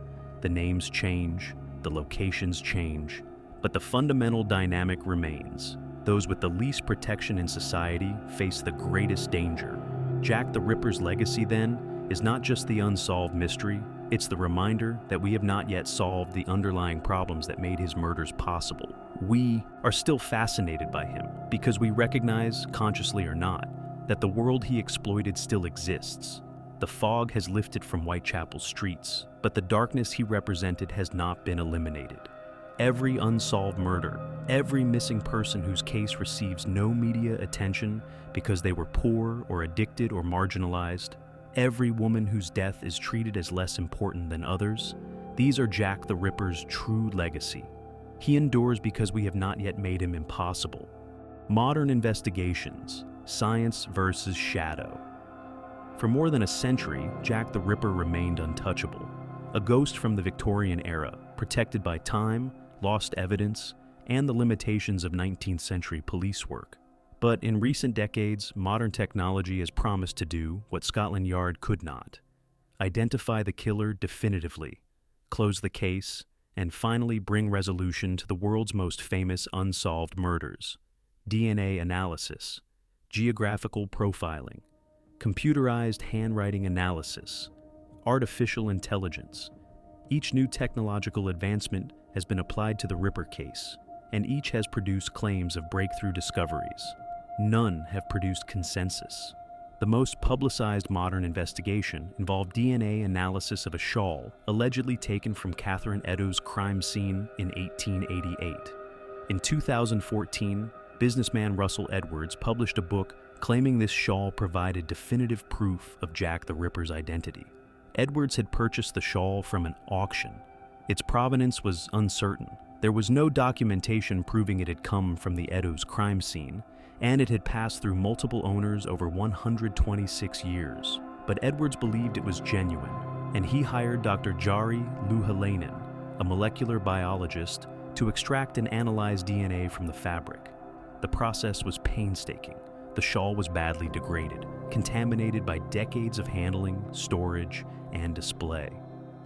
The names change, the locations change, but the fundamental dynamic remains. Those with the least protection in society face the greatest danger. Jack the Ripper's legacy, then, is not just the unsolved mystery, it's the reminder that we have not yet solved the underlying problems that made his murders possible. We are still fascinated by him because we recognize, consciously or not, that the world he exploited still exists. The fog has lifted from Whitechapel's streets, but the darkness he represented has not been eliminated. Every unsolved murder, every missing person whose case receives no media attention because they were poor or addicted or marginalized, every woman whose death is treated as less important than others, these are Jack the Ripper's true legacy. He endures because we have not yet made him impossible. Modern investigations, science versus shadow. For more than a century, Jack the Ripper remained untouchable, a ghost from the Victorian era, protected by time, lost evidence, and the limitations of 19th century police work. But in recent decades, modern technology has promised to do what Scotland Yard could not: identify the killer definitively, close the case, and finally bring resolution to the world's most famous unsolved murders. DNA analysis, geographical profiling, computerized handwriting analysis, artificial intelligence. Each new technological advancement has been applied to the Ripper case, and each has produced claims of breakthrough discoveries. None have produced consensus. The most publicized modern investigation involved DNA analysis of a shawl allegedly taken from Catherine Eddowes' crime scene in 1888. In 2014, businessman Russell Edwards published a book claiming this shawl provided definitive proof of Jack the Ripper's identity. Edwards had purchased the shawl from an auction. Its provenance was uncertain. There was no documentation proving it had come from the Eddowes crime scene, and it had passed through multiple owners over 126 years. But Edwards believed it was genuine, and he hired Dr. Jari Louhelainen, a molecular biologist, to extract and analyze DNA from the fabric. The process was painstaking. The shawl was badly degraded, contaminated by decades of handling, storage, and display.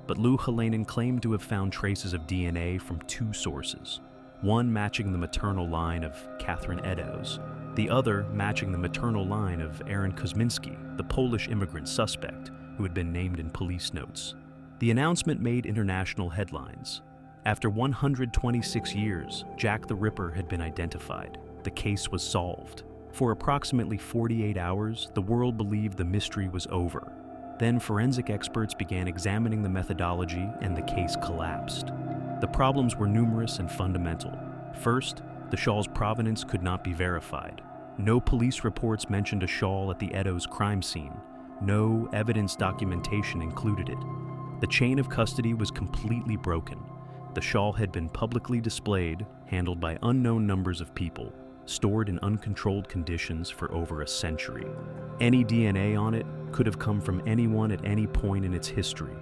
But Louhelainen claimed to have found traces of DNA from two sources, one matching the maternal line of Catherine Eddowes, the other matching the maternal line of Aaron Kosminski, the Polish immigrant suspect who had been named in police notes. The announcement made international headlines. After 126 years, Jack the Ripper had been identified. The case was solved. For approximately 48 hours, the world believed the mystery was over. Then forensic experts began examining the methodology and the case collapsed. The problems were numerous and fundamental. First, the shawl's provenance could not be verified. No police reports mentioned a shawl at the Eddowes crime scene. No evidence documentation included it. The chain of custody was completely broken. The shawl had been publicly displayed, handled by unknown numbers of people, stored in uncontrolled conditions for over a century. Any DNA on it could have come from anyone at any point in its history.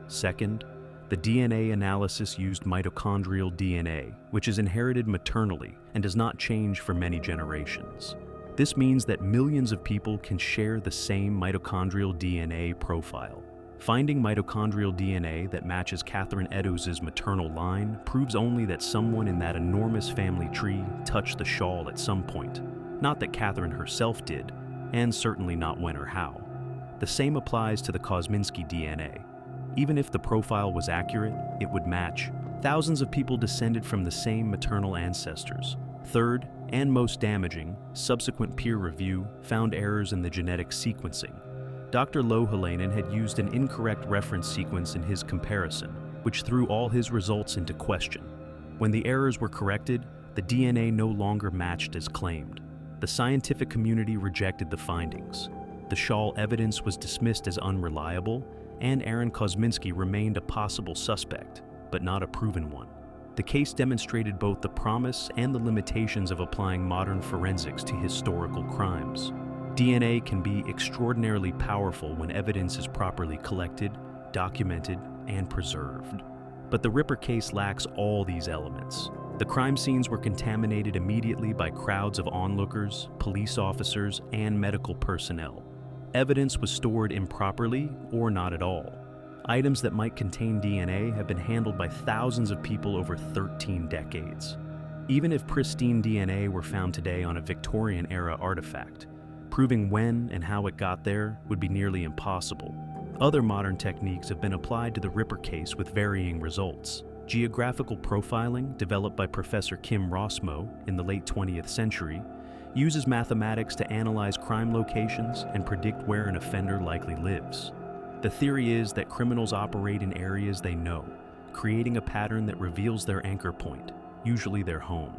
Second, the DNA analysis used mitochondrial DNA, which is inherited maternally and does not change for many generations. This means that millions of people can share the same mitochondrial DNA profile. Finding mitochondrial DNA that matches Catherine Eddowes' maternal line proves only that someone in that enormous family tree touched the shawl at some point. Not that Catherine herself did, and certainly not when or how. The same applies to the Kosminski DNA. Even if the profile was accurate, it would match. Thousands of people descended from the same maternal ancestors. Third, and most damaging, subsequent peer review found errors in the genetic sequencing. Dr. Louhelainen had used an incorrect reference sequence in his comparison, which threw all his results into question. When the errors were corrected, the DNA no longer matched as claimed. The scientific community rejected the findings. The shawl evidence was dismissed as unreliable, and Aaron Kosminski remained a possible suspect, but not a proven one. The case demonstrated both the promise and the limitations of applying modern forensics to historical crimes. DNA can be extraordinarily powerful when evidence is properly collected, documented, and preserved. But the Ripper case lacks all these elements. The crime scenes were contaminated immediately by crowds of onlookers, police officers, and medical personnel. Evidence was stored improperly or not at all. Items that might contain DNA have been handled by thousands of people over 13 decades. Even if pristine DNA were found today on a Victorian-era artifact, proving when and how it got there would be nearly impossible. Other modern techniques have been applied to the Ripper case with varying results. Geographical profiling, developed by Professor Kim Rossmo in the late 20th century, uses mathematics to analyze crime locations and predict where an offender likely lives. The theory is that criminals operate in areas they know, creating a pattern that reveals their anchor point, usually their home.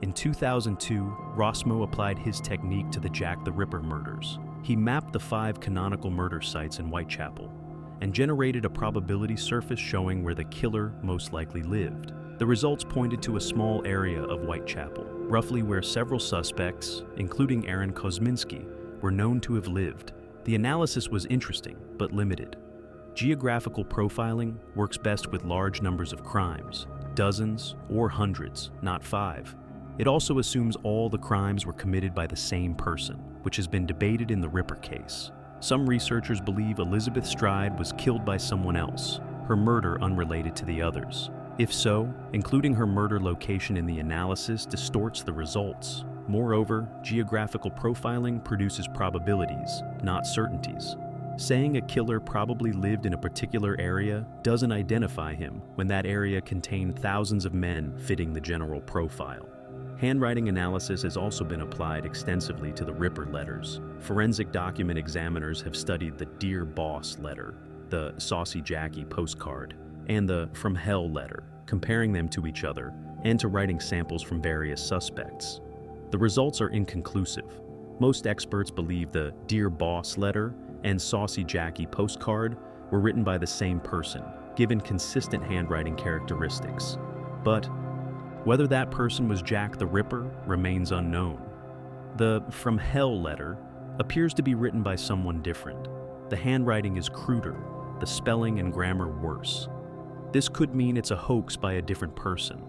In 2002, Rossmo applied his technique to the Jack the Ripper murders. He mapped the 5 canonical murder sites in Whitechapel and generated a probability surface showing where the killer most likely lived. The results pointed to a small area of Whitechapel, roughly where several suspects, including Aaron Kosminski, were known to have lived. The analysis was interesting, but limited. Geographical profiling works best with large numbers of crimes, dozens or hundreds, not 5. It also assumes all the crimes were committed by the same person, which has been debated in the Ripper case. Some researchers believe Elizabeth Stride was killed by someone else, her murder unrelated to the others. If so, including her murder location in the analysis distorts the results. Moreover, geographical profiling produces probabilities, not certainties. Saying a killer probably lived in a particular area doesn't identify him when that area contained thousands of men fitting the general profile. Handwriting analysis has also been applied extensively to the Ripper letters. Forensic document examiners have studied the Dear Boss letter, the Saucy Jackie postcard, and the From Hell letter, comparing them to each other and to writing samples from various suspects. The results are inconclusive. Most experts believe the Dear Boss letter and Saucy Jackie postcard were written by the same person, given consistent handwriting characteristics. But whether that person was Jack the Ripper remains unknown. The From Hell letter appears to be written by someone different. The handwriting is cruder, the spelling and grammar worse. This could mean it's a hoax by a different person,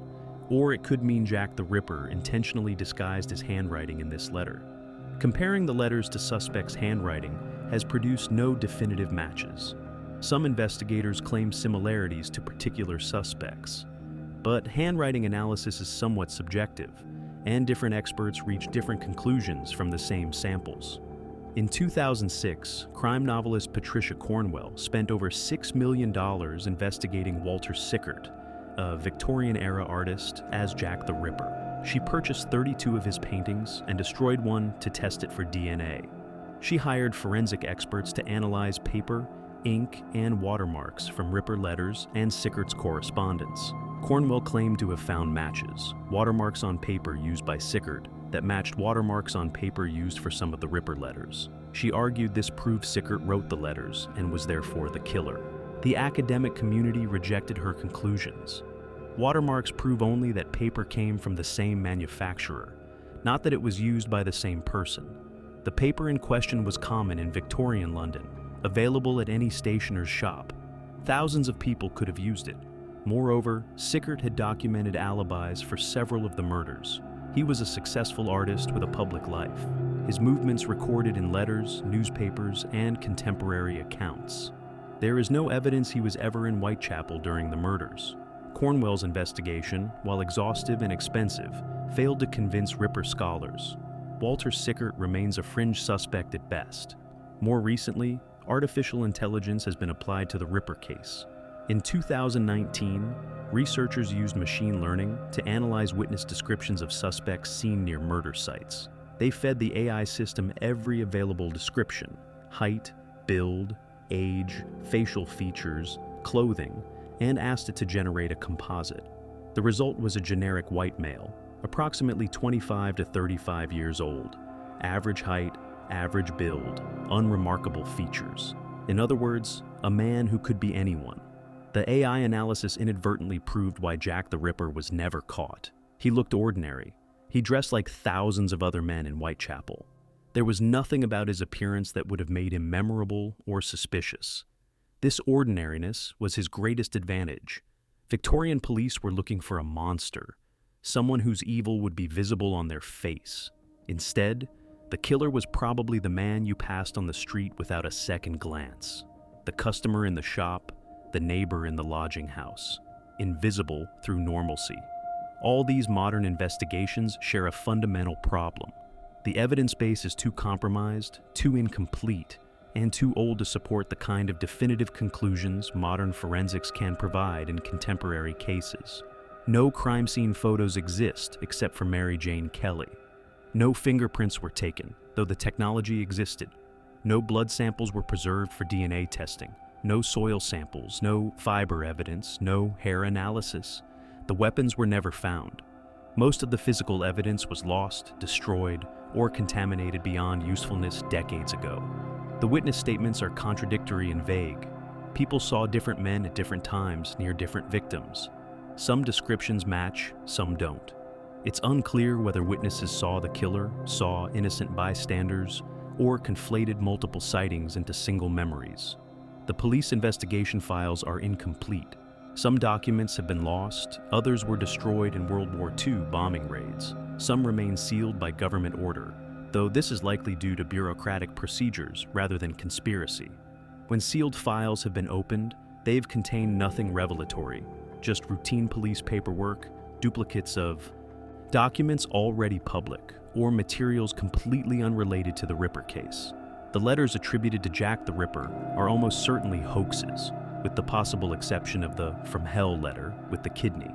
or it could mean Jack the Ripper intentionally disguised his handwriting in this letter. Comparing the letters to suspects' handwriting has produced no definitive matches. Some investigators claim similarities to particular suspects. But handwriting analysis is somewhat subjective, and different experts reach different conclusions from the same samples. In 2006, crime novelist Patricia Cornwell spent over $6 million investigating Walter Sickert, a Victorian-era artist, as Jack the Ripper. She purchased 32 of his paintings and destroyed one to test it for DNA. She hired forensic experts to analyze paper, ink, and watermarks from Ripper letters and Sickert's correspondence. Cornwell claimed to have found matches, watermarks on paper used by Sickert, that matched watermarks on paper used for some of the Ripper letters. She argued this proved Sickert wrote the letters and was therefore the killer. The academic community rejected her conclusions. Watermarks prove only that paper came from the same manufacturer, not that it was used by the same person. The paper in question was common in Victorian London, available at any stationer's shop. Thousands of people could have used it. Moreover, Sickert had documented alibis for several of the murders. He was a successful artist with a public life, his movements recorded in letters, newspapers, and contemporary accounts. There is no evidence he was ever in Whitechapel during the murders. Cornwell's investigation, while exhaustive and expensive, failed to convince Ripper scholars. Walter Sickert remains a fringe suspect at best. More recently, artificial intelligence has been applied to the Ripper case. In 2019, researchers used machine learning to analyze witness descriptions of suspects seen near murder sites. They fed the AI system every available description: height, build, age, facial features, clothing, and asked it to generate a composite. The result was a generic white male, approximately 25 to 35 years old, average height, average build, unremarkable features. In other words, a man who could be anyone. The AI analysis inadvertently proved why Jack the Ripper was never caught. He looked ordinary. He dressed like thousands of other men in Whitechapel. There was nothing about his appearance that would have made him memorable or suspicious. This ordinariness was his greatest advantage. Victorian police were looking for a monster. someone whose evil would be visible on their face. Instead, the killer was probably the man you passed on the street without a second glance. The customer in the shop, the neighbor in the lodging house, invisible through normalcy. All these modern investigations share a fundamental problem. The evidence base is too compromised, too incomplete, and too old to support the kind of definitive conclusions modern forensics can provide in contemporary cases. No crime scene photos exist except for Mary Jane Kelly. No fingerprints were taken, though the technology existed. No blood samples were preserved for DNA testing. No soil samples, no fiber evidence, no hair analysis. The weapons were never found. Most of the physical evidence was lost, destroyed, or contaminated beyond usefulness decades ago. The witness statements are contradictory and vague. People saw different men at different times near different victims. Some descriptions match, some don't. It's unclear whether witnesses saw the killer, saw innocent bystanders, or conflated multiple sightings into single memories. The police investigation files are incomplete. Some documents have been lost, others were destroyed in World War II bombing raids. Some remain sealed by government order, though this is likely due to bureaucratic procedures rather than conspiracy. When sealed files have been opened, they've contained nothing revelatory, just routine police paperwork, duplicates of documents already public, or materials completely unrelated to the Ripper case. The letters attributed to Jack the Ripper are almost certainly hoaxes, with the possible exception of the "From Hell" letter with the kidney.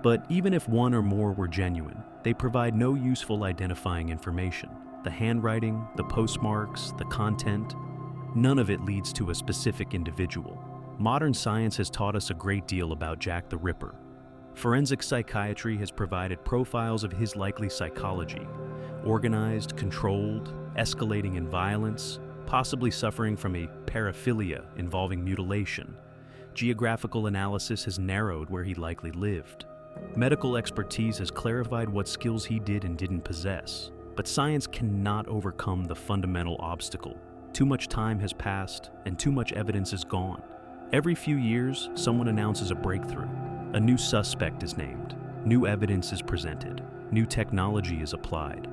But even if one or more were genuine, they provide no useful identifying information. The handwriting, the postmarks, the content, none of it leads to a specific individual. Modern science has taught us a great deal about Jack the Ripper. Forensic psychiatry has provided profiles of his likely psychology: organized, controlled, escalating in violence, possibly suffering from a paraphilia involving mutilation. Geographical analysis has narrowed where he likely lived. Medical expertise has clarified what skills he did and didn't possess. But science cannot overcome the fundamental obstacle. Too much time has passed, and too much evidence is gone. Every few years, someone announces a breakthrough. A new suspect is named. New evidence is presented. New technology is applied.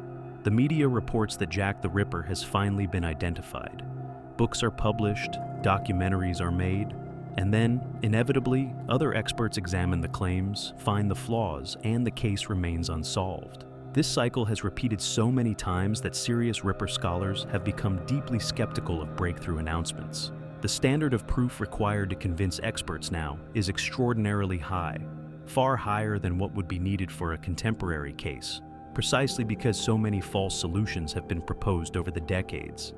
The media reports that Jack the Ripper has finally been identified. Books are published, documentaries are made, and then, inevitably, other experts examine the claims, find the flaws, and the case remains unsolved. This cycle has repeated so many times that serious Ripper scholars have become deeply skeptical of breakthrough announcements. The standard of proof required to convince experts now is extraordinarily high, far higher than what would be needed for a contemporary case, precisely because so many false solutions have been proposed over the decades.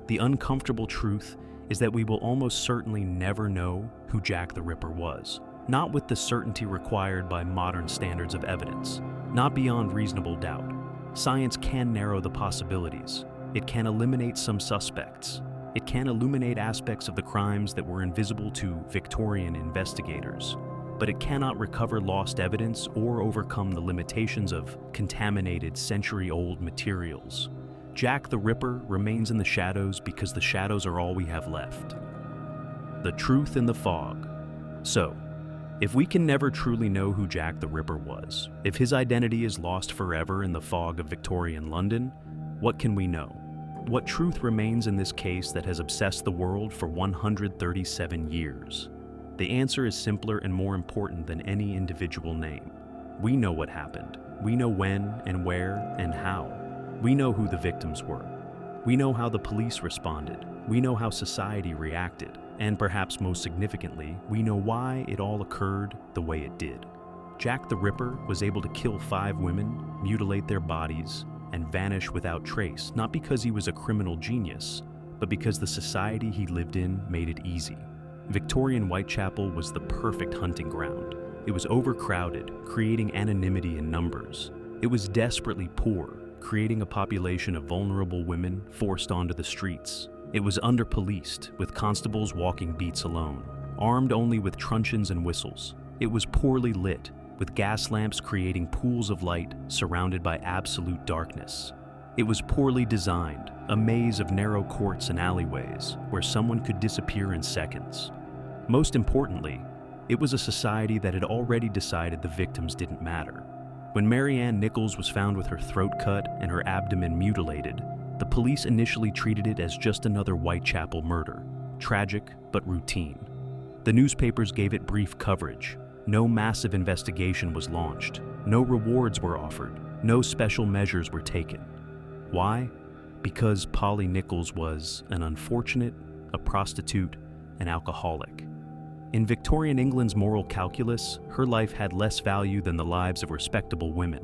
The uncomfortable truth is that we will almost certainly never know who Jack the Ripper was, not with the certainty required by modern standards of evidence, not beyond reasonable doubt. Science can narrow the possibilities. It can eliminate some suspects. It can illuminate aspects of the crimes that were invisible to Victorian investigators. But it cannot recover lost evidence or overcome the limitations of contaminated, century-old materials. Jack the Ripper remains in the shadows because the shadows are all we have left. The truth in the fog. So, if we can never truly know who Jack the Ripper was, if his identity is lost forever in the fog of Victorian London, what can we know? What truth remains in this case that has obsessed the world for 137 years? The answer is simpler and more important than any individual name. We know what happened. We know when and where and how. We know who the victims were. We know how the police responded. We know how society reacted. And perhaps most significantly, we know why it all occurred the way it did. Jack the Ripper was able to kill 5 women, mutilate their bodies, and vanish without trace, not because he was a criminal genius, but because the society he lived in made it easy. Victorian Whitechapel was the perfect hunting ground. It was overcrowded, creating anonymity in numbers. It was desperately poor, creating a population of vulnerable women forced onto the streets. It was under-policed, with constables walking beats alone, armed only with truncheons and whistles. It was poorly lit, with gas lamps creating pools of light surrounded by absolute darkness. It was poorly designed, a maze of narrow courts and alleyways where someone could disappear in seconds. Most importantly, it was a society that had already decided the victims didn't matter. When Mary Ann Nichols was found with her throat cut and her abdomen mutilated, the police initially treated it as just another Whitechapel murder, tragic but routine. The newspapers gave it brief coverage. No massive investigation was launched. No rewards were offered. No special measures were taken. Why? Because Polly Nichols was an unfortunate, a prostitute, an alcoholic. In Victorian England's moral calculus, her life had less value than the lives of respectable women.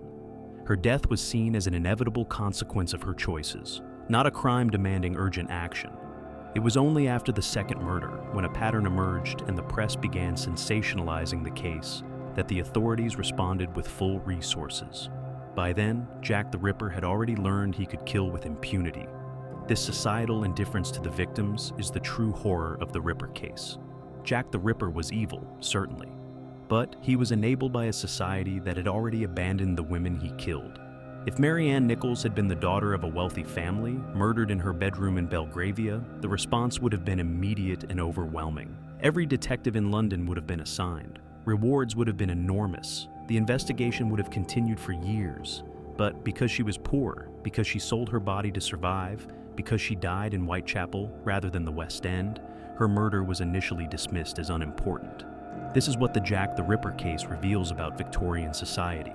Her death was seen as an inevitable consequence of her choices, not a crime demanding urgent action. It was only after the second murder, when a pattern emerged and the press began sensationalizing the case, that the authorities responded with full resources. By then, Jack the Ripper had already learned he could kill with impunity. This societal indifference to the victims is the true horror of the Ripper case. Jack the Ripper was evil, certainly, but he was enabled by a society that had already abandoned the women he killed. If Mary Ann Nichols had been the daughter of a wealthy family, murdered in her bedroom in Belgravia, the response would have been immediate and overwhelming. Every detective in London would have been assigned. Rewards would have been enormous. The investigation would have continued for years. But because she was poor, because she sold her body to survive, because she died in Whitechapel rather than the West End, her murder was initially dismissed as unimportant. This is what the Jack the Ripper case reveals about Victorian society.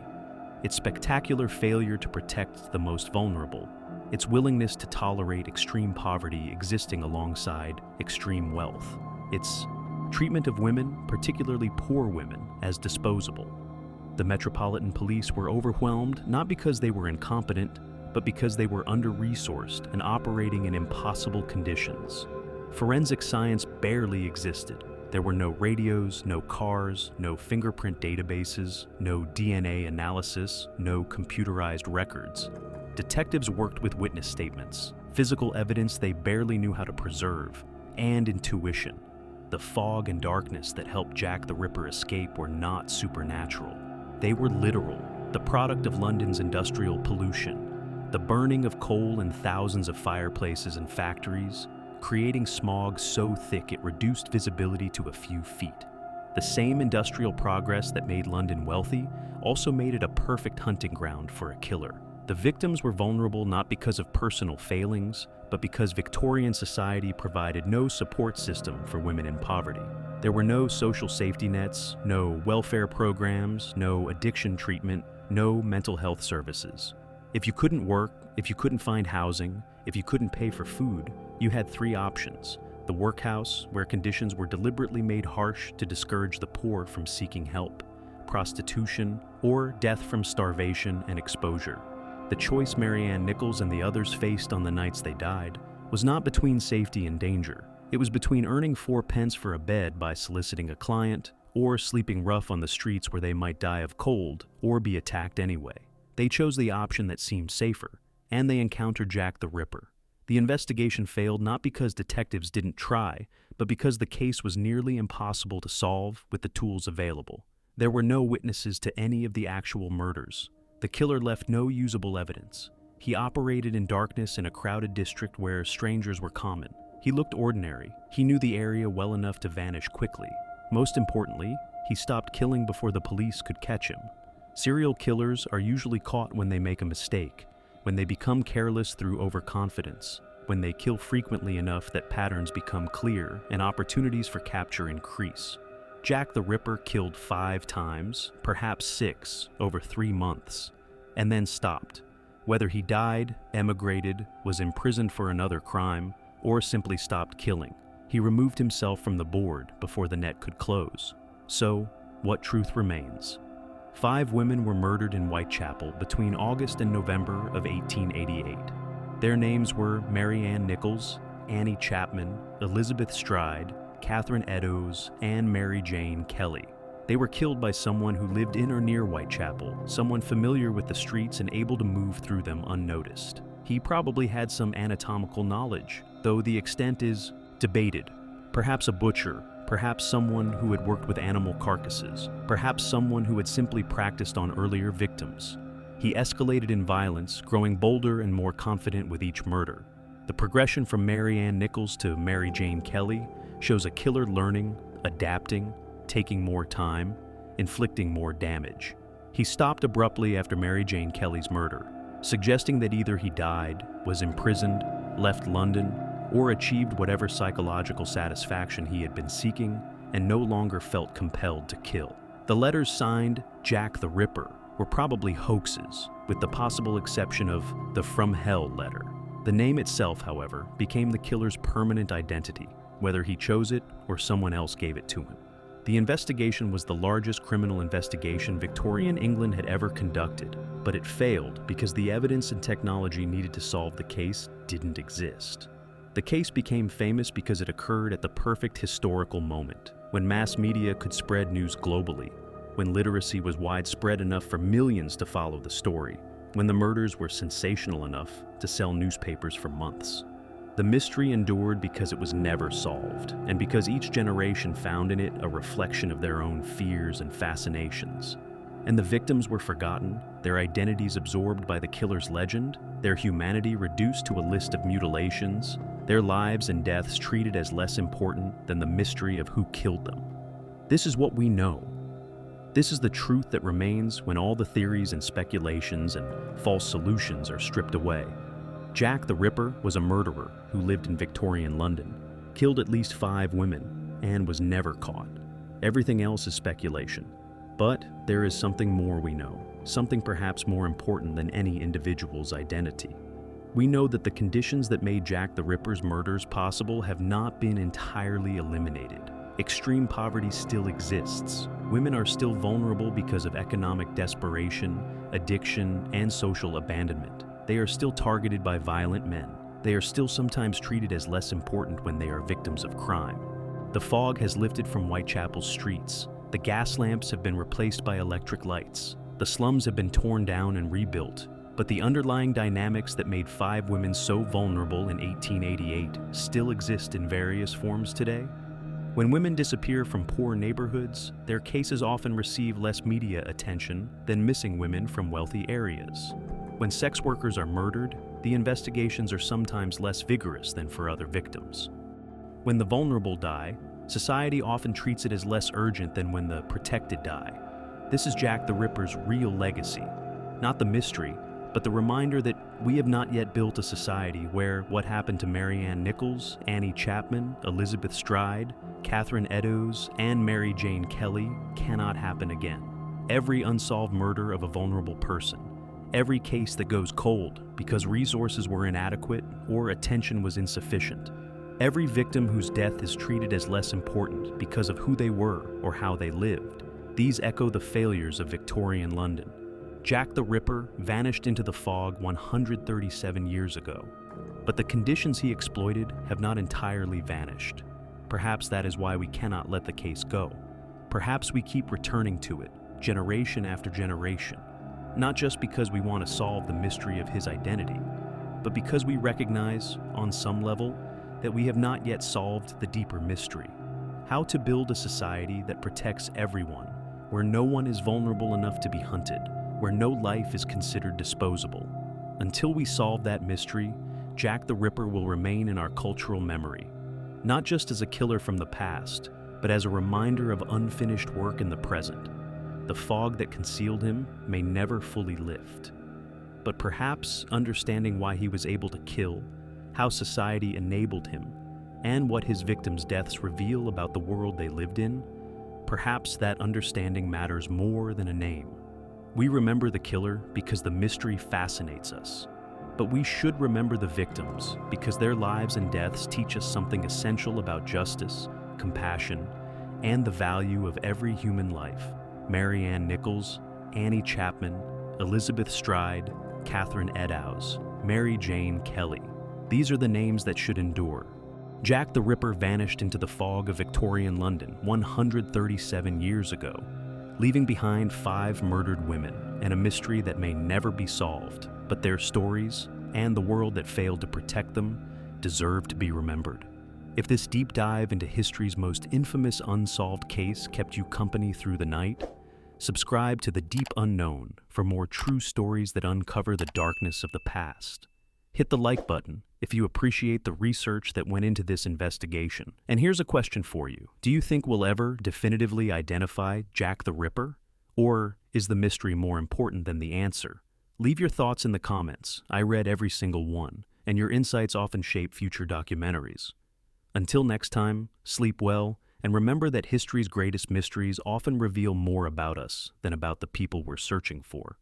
Its spectacular failure to protect the most vulnerable, its willingness to tolerate extreme poverty existing alongside extreme wealth, its treatment of women, particularly poor women, as disposable. The Metropolitan Police were overwhelmed not because they were incompetent, but because they were under-resourced and operating in impossible conditions. Forensic science barely existed. There were no radios, no cars, no fingerprint databases, no DNA analysis, no computerized records. Detectives worked with witness statements, physical evidence they barely knew how to preserve, and intuition. The fog and darkness that helped Jack the Ripper escape were not supernatural. They were literal, the product of London's industrial pollution, the burning of coal in thousands of fireplaces and factories, creating smog so thick it reduced visibility to a few feet. The same industrial progress that made London wealthy also made it a perfect hunting ground for a killer. The victims were vulnerable not because of personal failings, but because Victorian society provided no support system for women in poverty. There were no social safety nets, no welfare programs, no addiction treatment, no mental health services. If you couldn't work, if you couldn't find housing, if you couldn't pay for food, you had three options: the workhouse, where conditions were deliberately made harsh to discourage the poor from seeking help, prostitution, or death from starvation and exposure. The choice Mary Ann Nichols and the others faced on the nights they died was not between safety and danger. It was between earning 4 pence for a bed by soliciting a client, or sleeping rough on the streets where they might die of cold or be attacked anyway. They chose the option that seemed safer, and they encountered Jack the Ripper. The investigation failed not because detectives didn't try, but because the case was nearly impossible to solve with the tools available. There were no witnesses to any of the actual murders. The killer left no usable evidence. He operated in darkness in a crowded district where strangers were common. He looked ordinary. He knew the area well enough to vanish quickly. Most importantly, he stopped killing before the police could catch him. Serial killers are usually caught when they make a mistake, when they become careless through overconfidence, when they kill frequently enough that patterns become clear and opportunities for capture increase. Jack the Ripper killed 5 times, perhaps 6, over 3 months, and then stopped. Whether he died, emigrated, was imprisoned for another crime, or simply stopped killing, he removed himself from the board before the net could close. So, what truth remains? 5 women were murdered in Whitechapel between August and November of 1888. Their names were Mary Ann Nichols, Annie Chapman, Elizabeth Stride, Catherine Eddowes, and Mary Jane Kelly. They were killed by someone who lived in or near Whitechapel, someone familiar with the streets and able to move through them unnoticed. He probably had some anatomical knowledge, though the extent is debated. Perhaps a butcher, perhaps someone who had worked with animal carcasses, perhaps someone who had simply practiced on earlier victims. He escalated in violence, growing bolder and more confident with each murder. The progression from Mary Ann Nichols to Mary Jane Kelly shows a killer learning, adapting, taking more time, inflicting more damage. He stopped abruptly after Mary Jane Kelly's murder, suggesting that either he died, was imprisoned, left London, or achieved whatever psychological satisfaction he had been seeking and no longer felt compelled to kill. The letters signed Jack the Ripper were probably hoaxes, with the possible exception of the From Hell letter. The name itself, however, became the killer's permanent identity, whether he chose it or someone else gave it to him. The investigation was the largest criminal investigation Victorian England had ever conducted, but it failed because the evidence and technology needed to solve the case didn't exist. The case became famous because it occurred at the perfect historical moment, when mass media could spread news globally, when literacy was widespread enough for millions to follow the story, when the murders were sensational enough to sell newspapers for months. The mystery endured because it was never solved, and because each generation found in it a reflection of their own fears and fascinations. And the victims were forgotten, their identities absorbed by the killer's legend, their humanity reduced to a list of mutilations, their lives and deaths treated as less important than the mystery of who killed them. This is what we know. This is the truth that remains when all the theories and speculations and false solutions are stripped away. Jack the Ripper was a murderer who lived in Victorian London, killed at least 5 women, and was never caught. Everything else is speculation. But there is something more we know, something perhaps more important than any individual's identity. We know that the conditions that made Jack the Ripper's murders possible have not been entirely eliminated. Extreme poverty still exists. Women are still vulnerable because of economic desperation, addiction, and social abandonment. They are still targeted by violent men. They are still sometimes treated as less important when they are victims of crime. The fog has lifted from Whitechapel's streets. The gas lamps have been replaced by electric lights. The slums have been torn down and rebuilt. But the underlying dynamics that made 5 women so vulnerable in 1888 still exist in various forms today. When women disappear from poor neighborhoods, their cases often receive less media attention than missing women from wealthy areas. When sex workers are murdered, the investigations are sometimes less vigorous than for other victims. When the vulnerable die, society often treats it as less urgent than when the protected die. This is Jack the Ripper's real legacy, not the mystery, but the reminder that we have not yet built a society where what happened to Marianne Nichols, Annie Chapman, Elizabeth Stride, Catherine Eddowes, and Mary Jane Kelly cannot happen again. Every unsolved murder of a vulnerable person, every case that goes cold because resources were inadequate or attention was insufficient, every victim whose death is treated as less important because of who they were or how they lived, these echo the failures of Victorian London. Jack the Ripper vanished into the fog 137 years ago, but the conditions he exploited have not entirely vanished. Perhaps that is why we cannot let the case go. Perhaps we keep returning to it, generation after generation, not just because we want to solve the mystery of his identity, but because we recognize, on some level, that we have not yet solved the deeper mystery. How to build a society that protects everyone, where no one is vulnerable enough to be hunted, where no life is considered disposable. Until we solve that mystery, Jack the Ripper will remain in our cultural memory, not just as a killer from the past, but as a reminder of unfinished work in the present. The fog that concealed him may never fully lift. But perhaps understanding why he was able to kill, how society enabled him, and what his victims' deaths reveal about the world they lived in, perhaps that understanding matters more than a name. We remember the killer because the mystery fascinates us. But we should remember the victims because their lives and deaths teach us something essential about justice, compassion, and the value of every human life. Marianne Nichols, Annie Chapman, Elizabeth Stride, Catherine Eddowes, Mary Jane Kelly. These are the names that should endure. Jack the Ripper vanished into the fog of Victorian London 137 years ago, leaving behind 5 murdered women and a mystery that may never be solved, but their stories, and the world that failed to protect them, deserve to be remembered. If this deep dive into history's most infamous unsolved case kept you company through the night, subscribe to The Deep Unknown for more true stories that uncover the darkness of the past. Hit the like button if you appreciate the research that went into this investigation. And here's a question for you. Do you think we'll ever definitively identify Jack the Ripper? Or is the mystery more important than the answer? Leave your thoughts in the comments. I read every single one, and your insights often shape future documentaries. Until next time, sleep well, and remember that history's greatest mysteries often reveal more about us than about the people we're searching for.